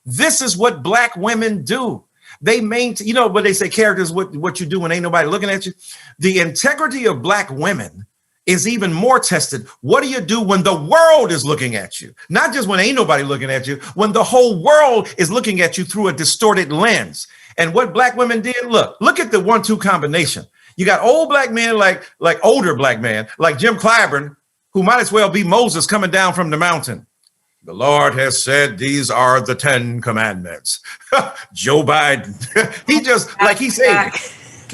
This is what Black women do. They maintain, what they say, character is what you do when ain't nobody looking at you. The integrity of Black women is even more tested. What do you do when the world is looking at you? Not just when ain't nobody looking at you, when the whole world is looking at you through a distorted lens. And what Black women did, look at the 1-2 combination. You got old Black men, like older Black men, like Jim Clyburn, who might as well be Moses coming down from the mountain. The Lord has said, these are the 10 commandments. Joe Biden, he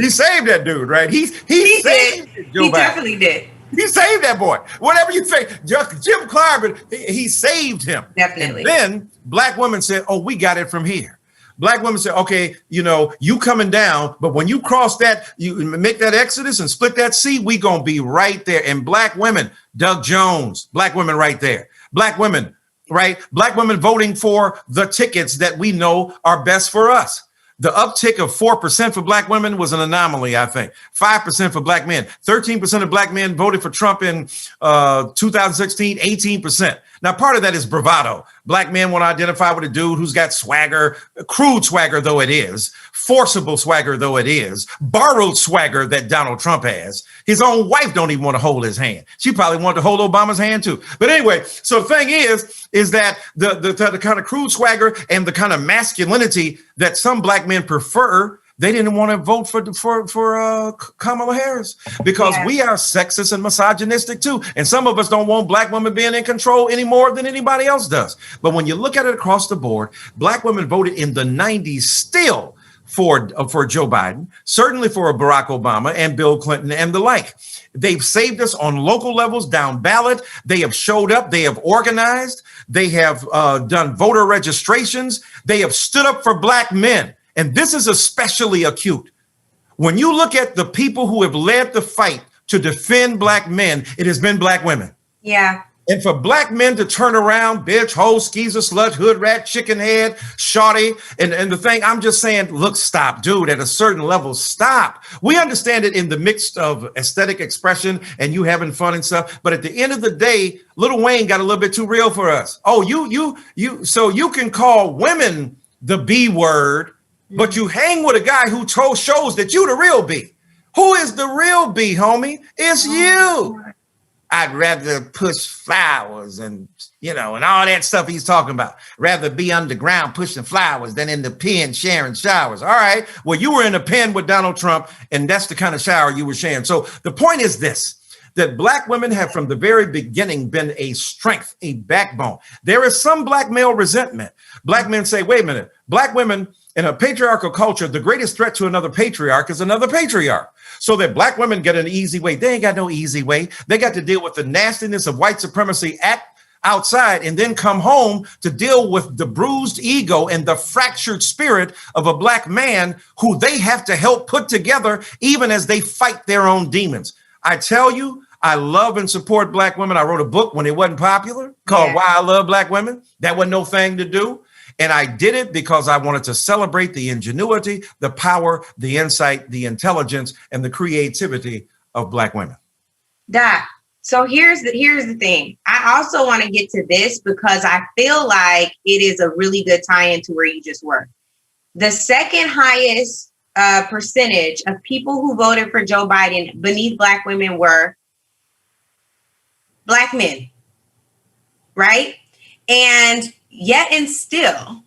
saved that dude, right? He saved Joe Biden. He definitely did. He saved that boy. Whatever you think, Jim Clyburn, he saved him. Definitely. And then Black women said, oh, we got it from here. Black women said, okay, you coming down, but when you cross that, you make that exodus and split that sea, we gonna be right there. And Black women, Doug Jones, Black women right there. Black women, right? Black women voting for the tickets that we know are best for us. The uptick of 4% for Black women was an anomaly, I think. 5% for Black men. 13% of Black men voted for Trump in 2016, 18%. Now, part of that is bravado. Black men want to identify with a dude who's got swagger, crude swagger though it is, forcible swagger though it is, borrowed swagger that Donald Trump has. His own wife don't even want to hold his hand. She probably wanted to hold Obama's hand too. But anyway, so the thing is that the kind of crude swagger and the kind of masculinity that some Black men prefer, they didn't want to vote for Kamala Harris because we are sexist and misogynistic too. And some of us don't want Black women being in control any more than anybody else does. But when you look at it across the board, Black women voted in the 90s still for Joe Biden, certainly for Barack Obama and Bill Clinton and the like. They've saved us on local levels, down ballot. They have showed up. They have organized. They have done voter registrations. They have stood up for Black men. And this is especially acute. When you look at the people who have led the fight to defend Black men, it has been Black women. Yeah. And for Black men to turn around, bitch, hoe, skeezer, slut, hood rat, chicken head, shawty, and the thing, I'm just saying, look, stop, dude, at a certain level, stop. We understand it in the mix of aesthetic expression and you having fun and stuff. But at the end of the day, Lil Wayne got a little bit too real for us. Oh, so you can call women the B word, but you hang with a guy who shows that you the real B. Who is the real B, homie? It's you. I'd rather push flowers and all that stuff he's talking about. Rather be underground pushing flowers than in the pen sharing showers. All right. Well, you were in a pen with Donald Trump, and that's the kind of shower you were sharing. So the point is this, that Black women have from the very beginning been a strength, a backbone. There is some Black male resentment. Black men say, wait a minute, Black women in a patriarchal culture, the greatest threat to another patriarch is another patriarch. So that Black women get an easy way. They ain't got no easy way. They got to deal with the nastiness of white supremacy outside and then come home to deal with the bruised ego and the fractured spirit of a Black man who they have to help put together even as they fight their own demons. I tell you, I love and support Black women. I wrote a book when it wasn't popular called Why I Love Black Women. That wasn't no thing to do. And I did it because I wanted to celebrate the ingenuity, the power, the insight, the intelligence, and the creativity of Black women. Doc, so here's the thing. I also want to get to this because I feel like it is a really good tie-in to where you just were. The second highest percentage of people who voted for Joe Biden beneath Black women were Black men, right? And yet and still,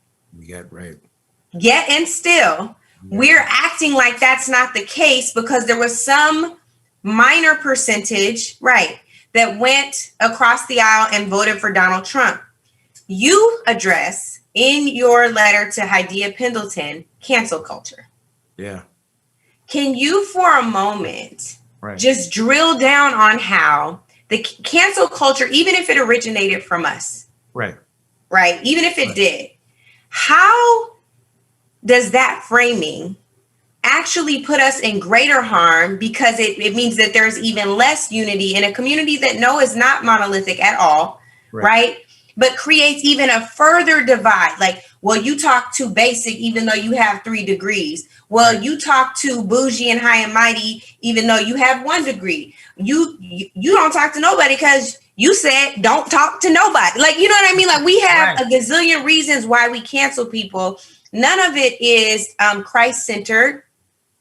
we're acting like that's not the case because there was some minor percentage, right, that went across the aisle and voted for Donald Trump. You address in your letter to Hadiya Pendleton cancel culture. Yeah. Can you, for a moment, just drill down on how the cancel culture, even if it originated from us, right? Even if it did, how does that framing actually put us in greater harm because it means that there's even less unity in a community that is not monolithic at all, right? But creates even a further divide. Like, well, you talk too basic, even though you have 3 degrees. Well, you talk too bougie and high and mighty, even though you have 1 degree. You don't talk to nobody because you said don't talk to nobody. Like, you know what I mean? Like, we have a gazillion reasons why we cancel people. None of it is Christ-centered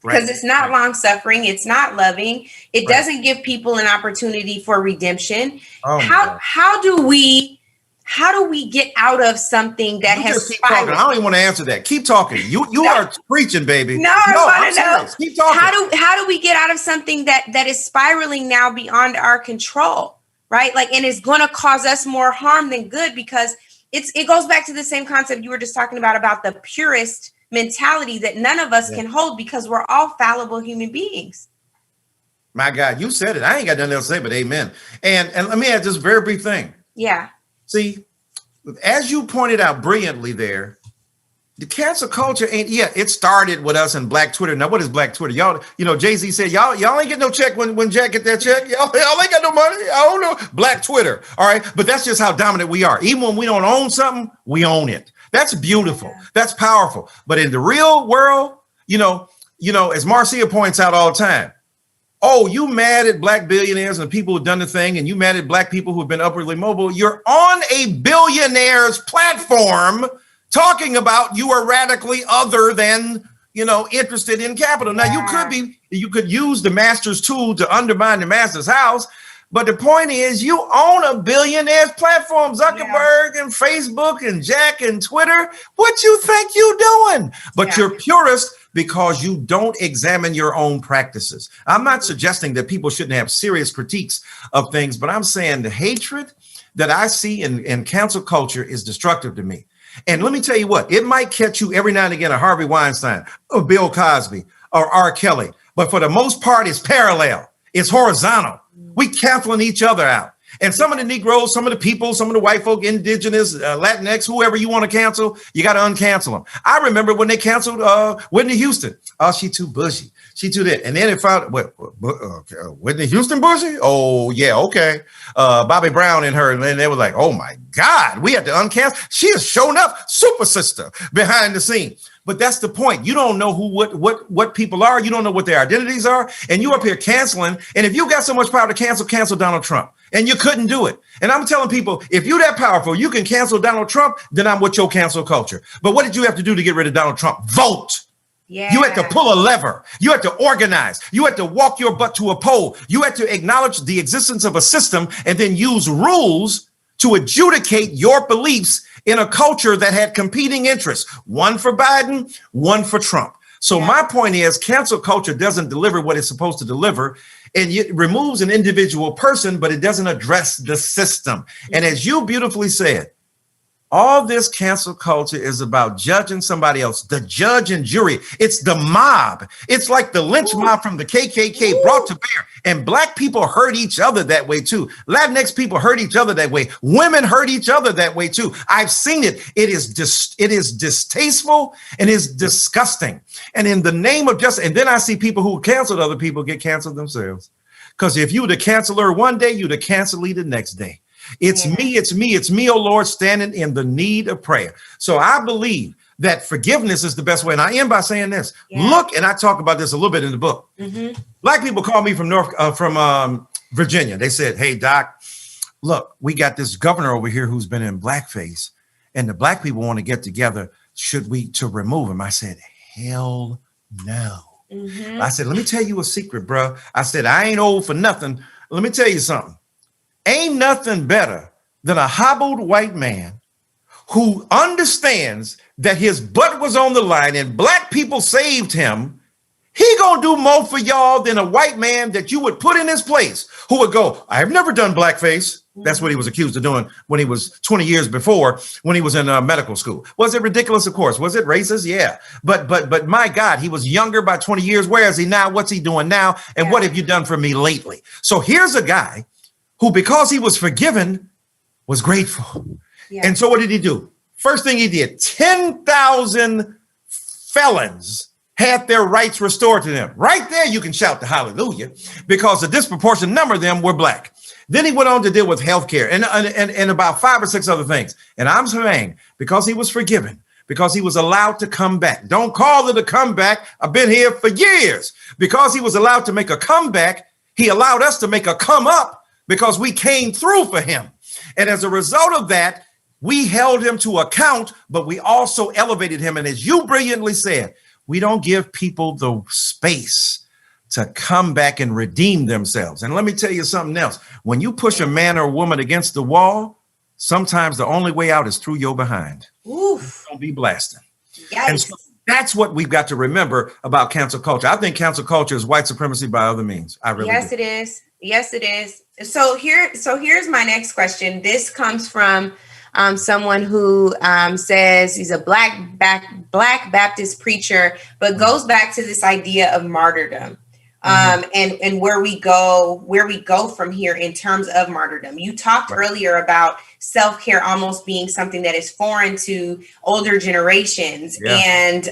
because it's not long-suffering. It's not loving. It doesn't give people an opportunity for redemption. How do we get out of something that has keep talking. I don't even want to answer that. Keep talking. You are preaching, baby. I want to know. Keep talking. How do we get out of something that is spiraling now beyond our control, right? Like, and it's going to cause us more harm than good because it goes back to the same concept you were just talking about the purist mentality that none of us can hold because we're all fallible human beings. My God, you said it. I ain't got nothing else to say but amen. And let me add this very brief thing. Yeah. See, as you pointed out brilliantly there, the cancel culture ain't, yeah, it started with us in Black Twitter. Now, what is Black Twitter? Y'all, Jay-Z said, y'all ain't get no check when Jack get that check. Y'all ain't got no money. I don't know. Black Twitter. All right. But that's just how dominant we are. Even when we don't own something, we own it. That's beautiful. That's powerful. But in the real world, as Marcia points out all the time, oh, you mad at Black billionaires and the people who've done the thing, and you mad at Black people who've been upwardly mobile. You're on a billionaire's platform talking about you are radically other than, interested in capital. Now, you could use the master's tool to undermine the master's house. But the point is, you own a billionaire's platform, Zuckerberg and Facebook and Jack and Twitter. What you think you doing? But you're purist because you don't examine your own practices. I'm not suggesting that people shouldn't have serious critiques of things, but I'm saying the hatred that I see in cancel culture is destructive to me. And let me tell you what, it might catch you every now and again, a Harvey Weinstein or Bill Cosby or R. Kelly. But for the most part, it's parallel. It's horizontal. We canceling each other out. And some of the Negroes, some of the people, some of the white folk, indigenous, Latinx, whoever you want to cancel, you got to uncancel them. I remember when they canceled Whitney Houston. Oh, she too bushy. She too that. And then it found, Whitney Houston bushy? Oh, yeah, okay. Bobby Brown and her, and they were like, oh my God, we had to uncancel. She is showing up, super sister, behind the scene. But that's the point. You don't know what people are. You don't know what their identities are. And you up here canceling. And if you got so much power to cancel Donald Trump. And you couldn't do it. And I'm telling people, if you're that powerful, you can cancel Donald Trump, then I'm with your cancel culture. But what did you have to do to get rid of Donald Trump? Vote. Yeah. You had to pull a lever. You had to organize. You had to walk your butt to a poll. You had to acknowledge the existence of a system and then use rules to adjudicate your beliefs in a culture that had competing interests, one for Biden, one for Trump. So my point is, cancel culture doesn't deliver what it's supposed to deliver. And it removes an individual person, but it doesn't address the system. And as you beautifully said, all this cancel culture is about judging somebody else, the judge and jury. It's the mob. It's like the lynch mob from the KKK brought to bear. And Black people hurt each other that way too. Latinx people hurt each other that way. Women hurt each other that way too. I've seen it. It is distasteful and is disgusting. And in the name of justice, and then I see people who canceled other people get canceled themselves. Because if you the canceler one day, you the cancelee the next day. It's me, oh Lord, standing in the need of prayer. So I believe that forgiveness is the best way. And I end by saying this. Look, and I talk about this a little bit in the book. Black people call me from Virginia. They said, hey, Doc, look, we got this governor over here who's been in blackface and the Black people want to get together. Should we to remove him? I said, hell no. I said, let me tell you a secret, bro. I said, I ain't old for nothing. Let me tell you something. Ain't nothing better than a hobbled white man who understands that his butt was on the line and Black people saved him. He gonna do more for y'all than a white man that you would put in his place who would go, I've never done blackface. That's what he was accused of doing when he was 20 years before, when he was in medical school. Was it ridiculous? Of course. Was it racist? Yeah. But my God, he was younger by 20 years. Where is he now? What's he doing now? And what have you done for me lately? So here's a guy who, because he was forgiven, was grateful. And so what did he do? First thing he did, 10,000 felons had their rights restored to them. Right there, you can shout the hallelujah, because a disproportionate number of them were Black. Then he went on to deal with healthcare and about 5 or 6 other things. And I'm saying, because he was forgiven, because he was allowed to come back. Don't call it a comeback. I've been here for years. Because he was allowed to make a comeback, he allowed us to make a come up, because we came through for him. And as a result of that, we held him to account, but we also elevated him. And as you brilliantly said, we don't give people the space to come back and redeem themselves. And let me tell you something else. When you push a man or a woman against the wall, sometimes the only way out is through your behind. Don't be blasting. And so that's what we've got to remember about cancel culture. I think cancel culture is white supremacy by other means. I really do. It is. Yes, it is. So here's my next question. This comes from someone who says he's a Black Baptist preacher, but goes back to this idea of martyrdom. and where we go from here in terms of martyrdom. You talked earlier about self-care almost being something that is foreign to older generations. And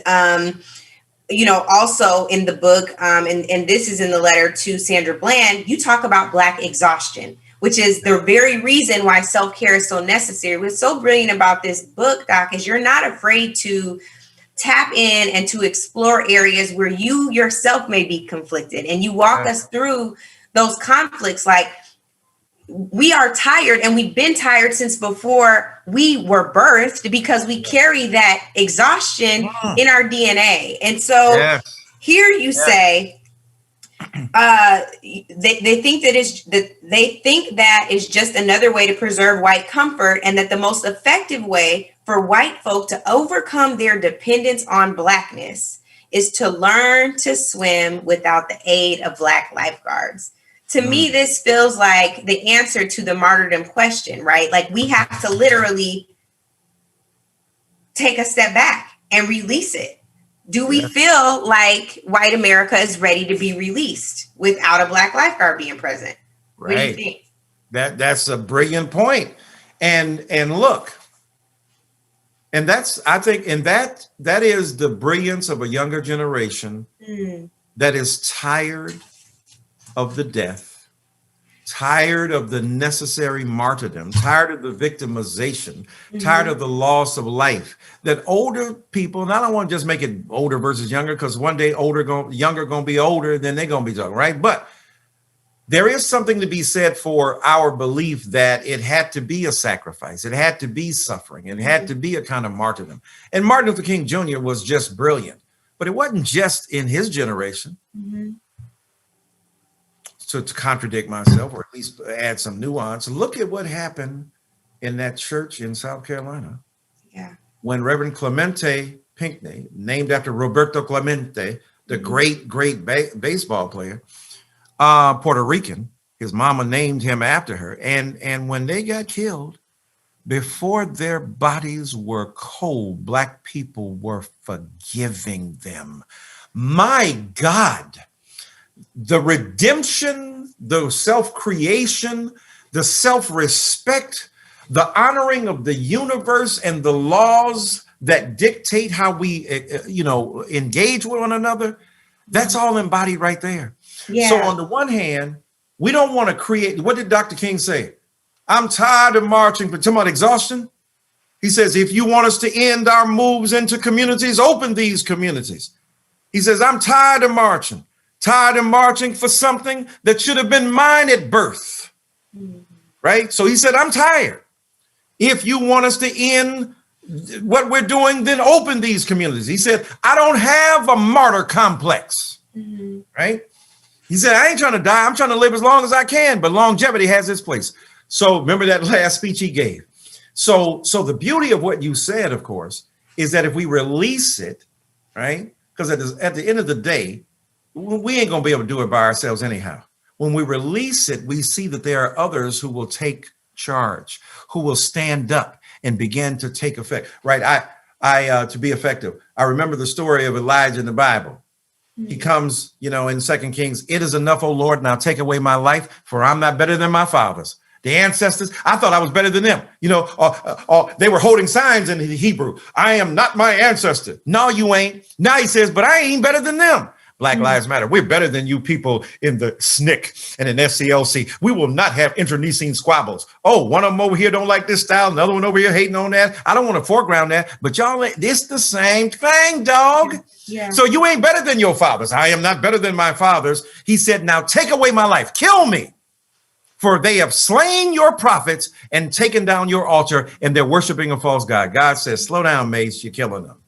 also in the book, and this is in the letter to Sandra Bland, you talk about Black exhaustion, which is the very reason why self-care is so necessary. What's so brilliant about this book, Doc, is you're not afraid to tap in and to explore areas where you yourself may be conflicted. And you walk us through those conflicts. Like, we are tired, and we've been tired since before we were birthed, because we carry that exhaustion in our DNA. And so here you say, they think that is just another way to preserve white comfort, and that the most effective way for white folk to overcome their dependence on Blackness is to learn to swim without the aid of Black lifeguards. To me, this feels like the answer to the martyrdom question, right? Like, we have to literally take a step back and release it. Do we feel like white America is ready to be released without a Black lifeguard being present? What do you think? That's a brilliant point. And look, and I think that is the brilliance of a younger generation that is tired of the death, tired of the necessary martyrdom, tired of the victimization, tired of the loss of life. That older people, and I don't want to just make it older versus younger, because one day younger gonna be older, then they're gonna be young, right? But there is something to be said for our belief that it had to be a sacrifice, it had to be suffering, it had to be a kind of martyrdom. And Martin Luther King Jr. was just brilliant, but it wasn't just in his generation. So to contradict myself, or at least add some nuance, look at what happened in that church in South Carolina. When Reverend Clemente Pinckney, named after Roberto Clemente, the great baseball player, Puerto Rican, his mama named him after her. And when they got killed, before their bodies were cold, Black people were forgiving them. My God. The redemption, the self-creation, the self-respect, the honoring of the universe and the laws that dictate how we, engage with one another, that's all embodied right there. So on the one hand, we don't want to create, what did Dr. King say? I'm tired of marching, but talking about exhaustion. He says, if you want us to end our moves into communities, open these communities. He says, I'm tired of marching for something that should have been mine at birth, right? So he said, I'm tired. If you want us to end what we're doing, then open these communities. He said, I don't have a martyr complex, right? He said, I ain't trying to die. I'm trying to live as long as I can, but longevity has its place. So remember that last speech he gave. So the beauty of what you said, of course, is that if we release it, right? Because at the end of the day, we ain't gonna be able to do it by ourselves anyhow. When we release it, we see that there are others who will take charge, who will stand up and begin to take effect, right? I to be effective. I remember the story of Elijah in the Bible. He comes, in 2 Kings, it is enough, O Lord, now take away my life, for I'm not better than my fathers. The ancestors, I thought I was better than them. They were holding signs in Hebrew. I am not my ancestor. No, you ain't. Now he says, but I ain't better than them. Black Lives Matter. We're better than you people in the SNCC and in SCLC. We will not have internecine squabbles. Oh, one of them over here don't like this style. Another one over here hating on that. I don't want to foreground that, but y'all, it's the same thing, dog. So you ain't better than your fathers. I am not better than my fathers. He said, now take away my life. Kill me. For they have slain your prophets and taken down your altar, and they're worshiping a false god. God says, slow down, mates. You're killing them.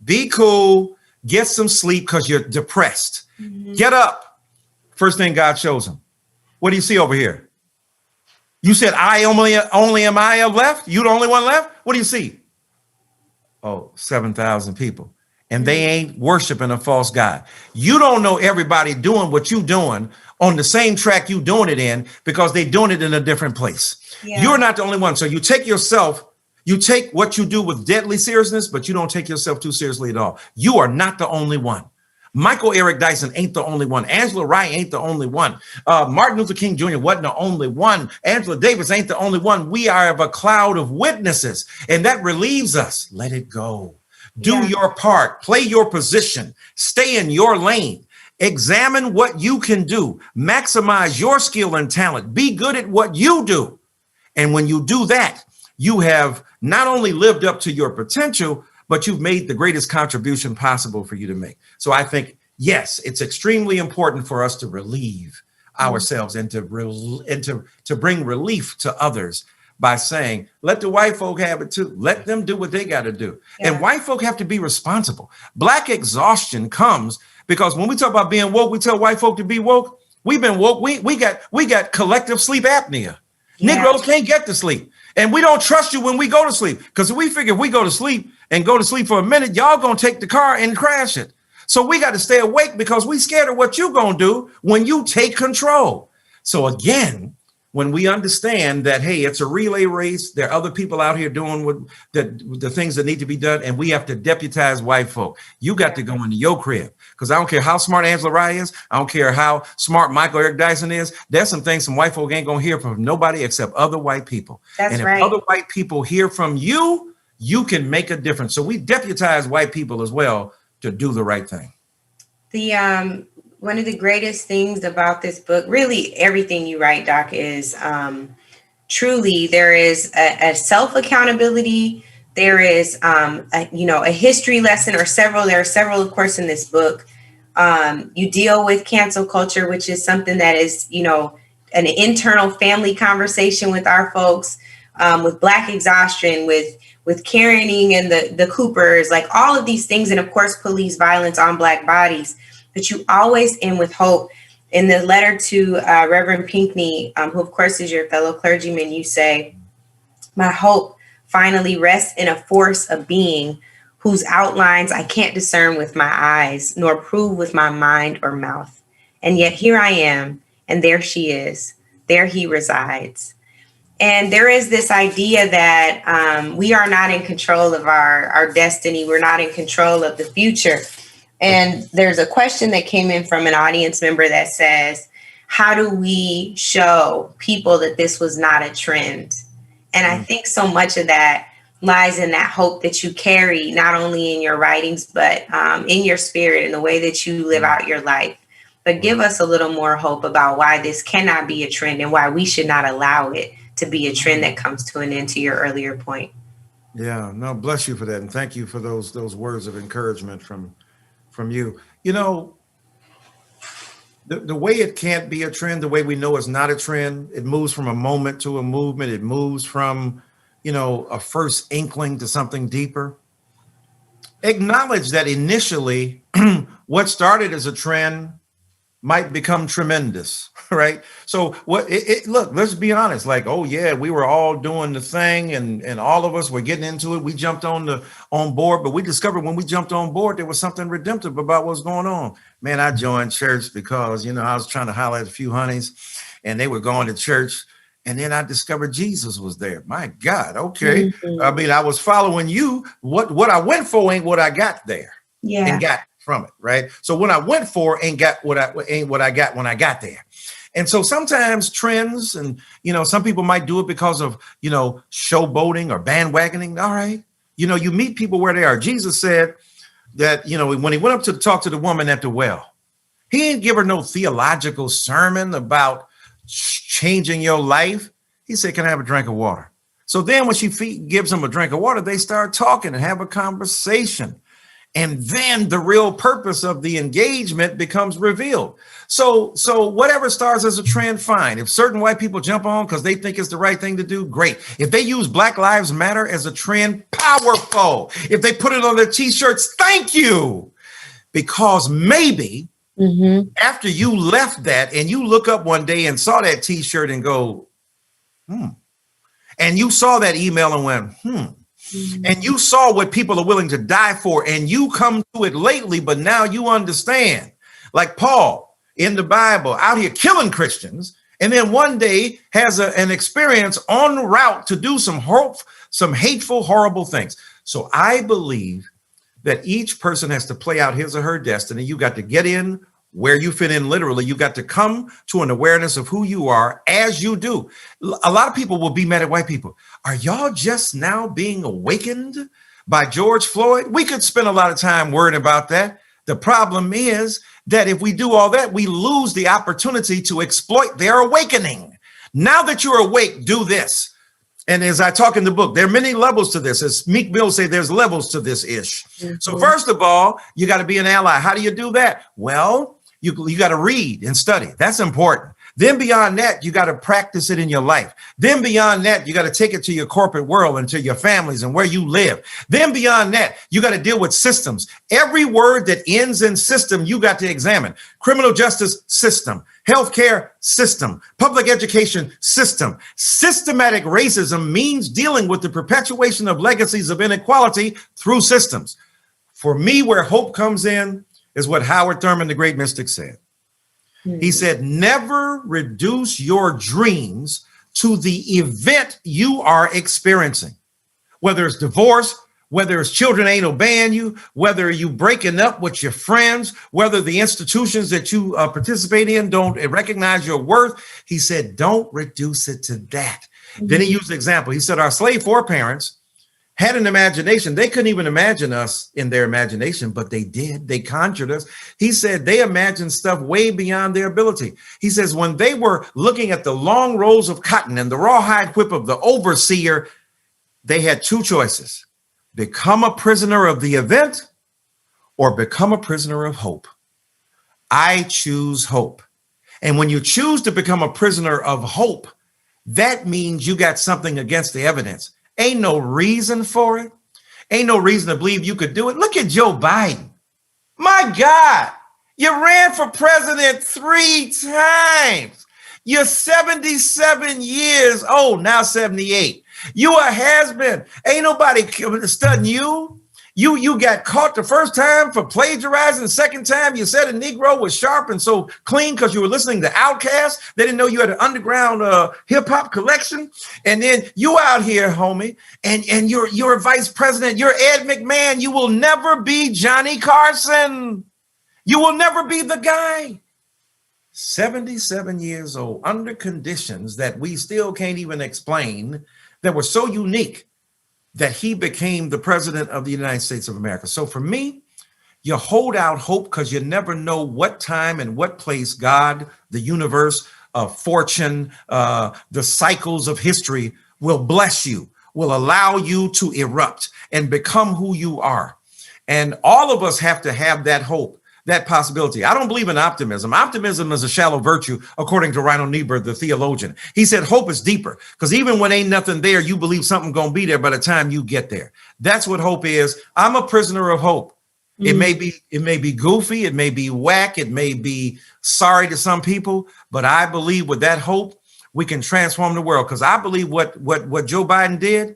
Be cool. Get some sleep because you're depressed. Get up. First thing God shows him. What do you see over here? You said, I only am I left? You the only one left? What do you see? Oh, 7,000 people. And they ain't worshiping a false god. You don't know everybody doing what you doing on the same track you doing it in because they doing it in a different place. You're not the only one. So you take what you do with deadly seriousness, but you don't take yourself too seriously at all. You are not the only one. Michael Eric Dyson ain't the only one. Angela Rye ain't the only one. Martin Luther King Jr. wasn't the only one. Angela Davis ain't the only one. We are of a cloud of witnesses, and that relieves us. Let it go. Do your part. Play your position. Stay in your lane. Examine what you can do. Maximize your skill and talent. Be good at what you do. And when you do that, you have not only lived up to your potential, but you've made the greatest contribution possible for you to make. So I think, yes, it's extremely important for us to relieve ourselves and to bring relief to others by saying, let the white folk have it too. Let them do what they got to do. Yeah. And white folk have to be responsible. Black exhaustion comes because when we talk about being woke, we tell white folk to be woke. We've been woke. We got collective sleep apnea. Yeah. Negroes can't get to sleep. And we don't trust you when we go to sleep, because we figure if we go to sleep and go to sleep for a minute, y'all going to take the car and crash it. So we got to stay awake because we scared of what you going to do when you take control. So again, when we understand that, hey, it's a relay race, there are other people out here doing the things that need to be done, and we have to deputize white folk. You got to go into your crib, because I don't care how smart Angela Rye is. I don't care how smart Michael Eric Dyson is. There's some things some white folk ain't going to hear from nobody except other white people. That's right. And if other white people hear from you, you can make a difference. So we deputize white people as well to do the right thing. One of the greatest things about this book, really everything you write, Doc, is truly there is a self-accountability. There is, a history lesson or several. There are several, of course, in this book. You deal with cancel culture, which is something that is, an internal family conversation with our folks, with Black exhaustion, with Karening and the Coopers, like all of these things. And of course, police violence on Black bodies. But you always end with hope. In the letter to Reverend Pinckney, who of course is your fellow clergyman, you say, my hope finally rests in a force of being whose outlines I can't discern with my eyes, nor prove with my mind or mouth. And yet here I am, and there she is, there he resides. And there is this idea that we are not in control of our destiny. We're not in control of the future. And there's a question that came in from an audience member that says, how do we show people that this was not a trend? And I think so much of that lies in that hope that you carry, not only in your writings, but in your spirit, in the way that you live out your life. But give us a little more hope about why this cannot be a trend and why we should not allow it to be a trend that comes to an end, to your earlier point. Yeah, no, bless you for that. And thank you for those words of encouragement from you. The way it can't be a trend, the way we know it's not a trend, it moves from a moment to a movement. It moves from, a first inkling to something deeper. Acknowledge that initially what started as a trend might become tremendous, right? So look, let's be honest, like, oh yeah, we were all doing the thing and all of us were getting into it. We jumped on board, but we discovered when we jumped on board, there was something redemptive about what's going on. Man, I joined church because, I was trying to holler at a few honeys and they were going to church. And then I discovered Jesus was there. My God. Okay. Mm-hmm. I mean, I was following you. What I went for ain't what I got there. Yeah. And got from it, right? So what I went for ain't what I got when I got there. And so sometimes trends and, some people might do it because of, showboating or bandwagoning. All right. You meet people where they are. Jesus said that, when he went up to talk to the woman at the well, he didn't give her no theological sermon about changing your life. He said, can I have a drink of water? So then when she gives him a drink of water, they start talking and have a conversation. And then the real purpose of the engagement becomes revealed. So whatever starts as a trend, fine. If certain white people jump on because they think it's the right thing to do, great. If they use Black Lives Matter as a trend, powerful. If they put it on their t-shirts, thank you. Because maybe after you left that and you look up one day and saw that t-shirt and go, and you saw that email and went, and you saw what people are willing to die for, and you come to it lately, but now you understand, like Paul in the Bible out here killing Christians, and then one day has an experience en route to do some hateful, horrible things. So I believe that each person has to play out his or her destiny. You got to get in where you fit in literally. You got to come to an awareness of who you are as you do. A lot of people will be mad at white people. Are y'all just now being awakened by George Floyd? We could spend a lot of time worrying about that. The problem is that if we do all that, we lose the opportunity to exploit their awakening. Now that you're awake, do this. And as I talk in the book, there are many levels to this. As Meek Mill say, there's levels to this ish. Mm-hmm. So first of all, you got to be an ally. How do you do that? Well, you got to read and study. That's important. Then beyond that, you got to practice it in your life. Then beyond that, you got to take it to your corporate world and to your families and where you live. Then beyond that, you got to deal with systems. Every word that ends in system, you got to examine. Criminal justice system, healthcare system, public education system. Systematic racism means dealing with the perpetuation of legacies of inequality through systems. For me, where hope comes in is what Howard Thurman, the great mystic, said. He said, never reduce your dreams to the event you are experiencing, whether it's divorce, whether it's children ain't obeying you, whether you breaking up with your friends, whether the institutions that you participate in don't recognize your worth. He said, don't reduce it to that. Then he used an example. He said, our slave foreparents had an imagination. They couldn't even imagine us in their imagination, but they did. They conjured us. He said they imagined stuff way beyond their ability. He says when they were looking at the long rolls of cotton and the rawhide whip of the overseer, they had two choices: become a prisoner of the event or become a prisoner of hope. I choose hope. And when you choose to become a prisoner of hope, that means you got something against the evidence. Ain't no reason for it. Ain't no reason to believe you could do it. Look at Joe Biden. My God, you ran for president 3 times. You're 77 years old, now 78. You a has-been. Ain't nobody studying you. You got caught the first time for plagiarizing. The second time you said a Negro was sharp and so clean because you were listening to Outkast. They didn't know you had an underground hip hop collection. And then you out here, homie, and you're a vice president. You're Ed McMahon. You will never be Johnny Carson. You will never be the guy. 77 years old, under conditions that we still can't even explain, that were so unique that he became the president of the United States of America. So for me, you hold out hope because you never know what time and what place God, the universe, fortune, the cycles of history will bless you, will allow you to erupt and become who you are. And all of us have to have that hope, that possibility. I don't believe in optimism. Optimism is a shallow virtue, according to Reinhold Niebuhr, the theologian. He said hope is deeper because even when ain't nothing there, you believe something gonna be there by the time you get there. That's what hope is. I'm a prisoner of hope. It may be goofy, it may be whack, it may be sorry to some people, but I believe with that hope, we can transform the world. Because I believe what Joe Biden did,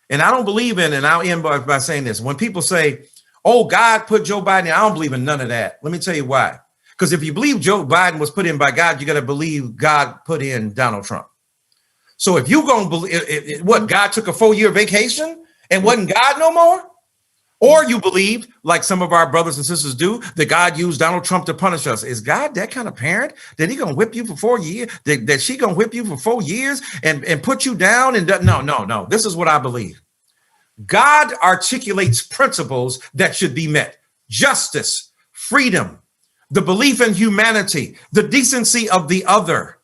and I don't believe in, and I'll end by saying this. When people say, oh, God put Joe Biden in, I don't believe in none of that. Let me tell you why. Because if you believe Joe Biden was put in by God, you got to believe God put in Donald Trump. So if you going to believe, what, God took a 4-year vacation and wasn't God no more? Or you believe, like some of our brothers and sisters do, that God used Donald Trump to punish us. Is God that kind of parent that he going to whip you for 4 years, that she going to whip you for 4 years and put you down? And no. This is what I believe. God articulates principles that should be met: justice, freedom, the belief in humanity, the decency of the other.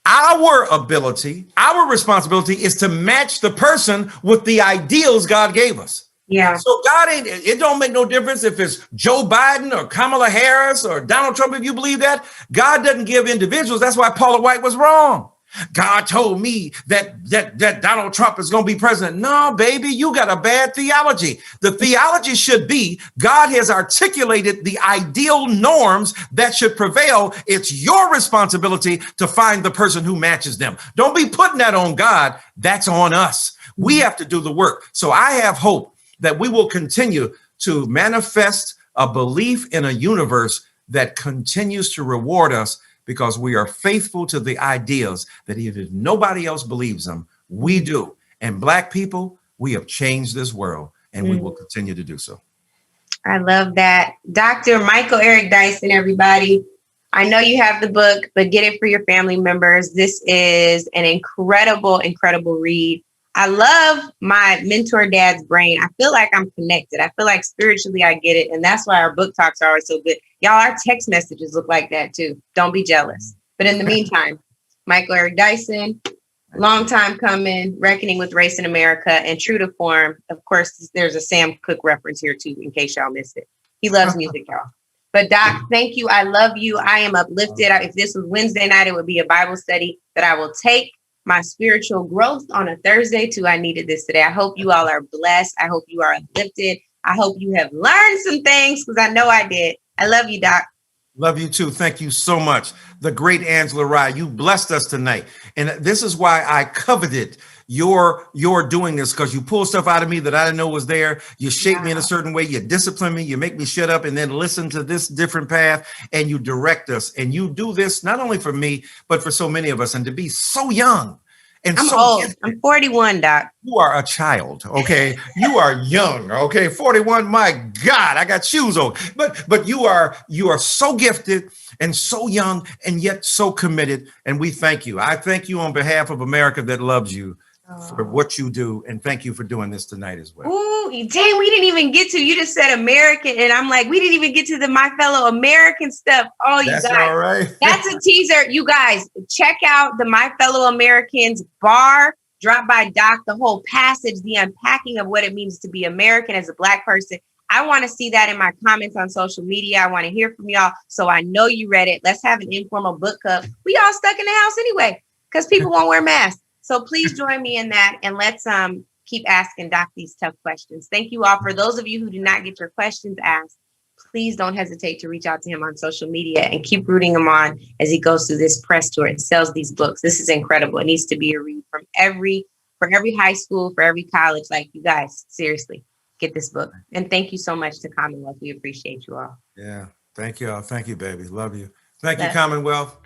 Our ability, our responsibility is to match the person with the ideals God gave us. Yeah. So it don't make no difference if it's Joe Biden or Kamala Harris or Donald Trump. If you believe that, God doesn't give individuals. That's why Paula White was wrong. God told me that Donald Trump is going to be president. No, baby, you got a bad theology. The theology should be God has articulated the ideal norms that should prevail. It's your responsibility to find the person who matches them. Don't be putting that on God. That's on us. We have to do the work. So I have hope that we will continue to manifest a belief in a universe that continues to reward us, because we are faithful to the ideas that if nobody else believes them, we do. And Black people, we have changed this world. and we will continue to do so. I love that. Dr. Michael Eric Dyson, everybody. I know you have the book, but get it for your family members. This is an incredible, incredible read. I love my mentor dad's brain. I feel like I'm connected. I feel like spiritually I get it. And that's why our book talks are so good. Y'all, our text messages look like that too. Don't be jealous. But in the meantime, Michael Eric Dyson, long time coming, reckoning with race in America, and true to form. Of course, there's a Sam Cooke reference here too, in case y'all missed it. He loves music, y'all. But Doc, thank you. I love you. I am uplifted. If this was Wednesday night, it would be a Bible study that I will take my spiritual growth on a Thursday too. I needed this today. I hope you all are blessed. I hope you are uplifted. I hope you have learned some things, because I know I did. I love you, Doc. Love you too. Thank you so much. The great Angela Rye, you blessed us tonight. And this is why I coveted your doing this, because you pull stuff out of me that I didn't know was there. You shape me in a certain way. You discipline me. You make me shut up and then listen to this different path, and you direct us. And you do this not only for me, but for so many of us. And to be so young. And I'm so old. gifted. I'm 41, Doc. You are a child, okay? You are young, okay? 41, my God, I got shoes on. But you are so gifted and so young and yet so committed, and we thank you. I thank you on behalf of America that loves you for what you do, and thank you for doing this tonight as well. Ooh, dang, we didn't even get to, you just said American, and I'm like, we didn't even get to the My Fellow American stuff. Oh, you That's guys. all right. That's a teaser. You guys, check out the My Fellow Americans bar. Drop by Doc, the whole passage, the unpacking of what it means to be American as a Black person. I want to see that in my comments on social media. I want to hear from y'all. So I know you read it. Let's have an informal book club. We all stuck in the house anyway, because people won't wear masks. So please join me in that, and let's keep asking Doc these tough questions. Thank you all. For those of you who do not get your questions asked, please don't hesitate to reach out to him on social media and keep rooting him on as he goes through this press tour and sells these books. This is incredible. It needs to be a read for every high school, for every college. Like, you guys, seriously, get this book. And thank you so much to Commonwealth. We appreciate you all. Yeah. Thank you all. Thank you, baby. Love you. Thank you, Commonwealth.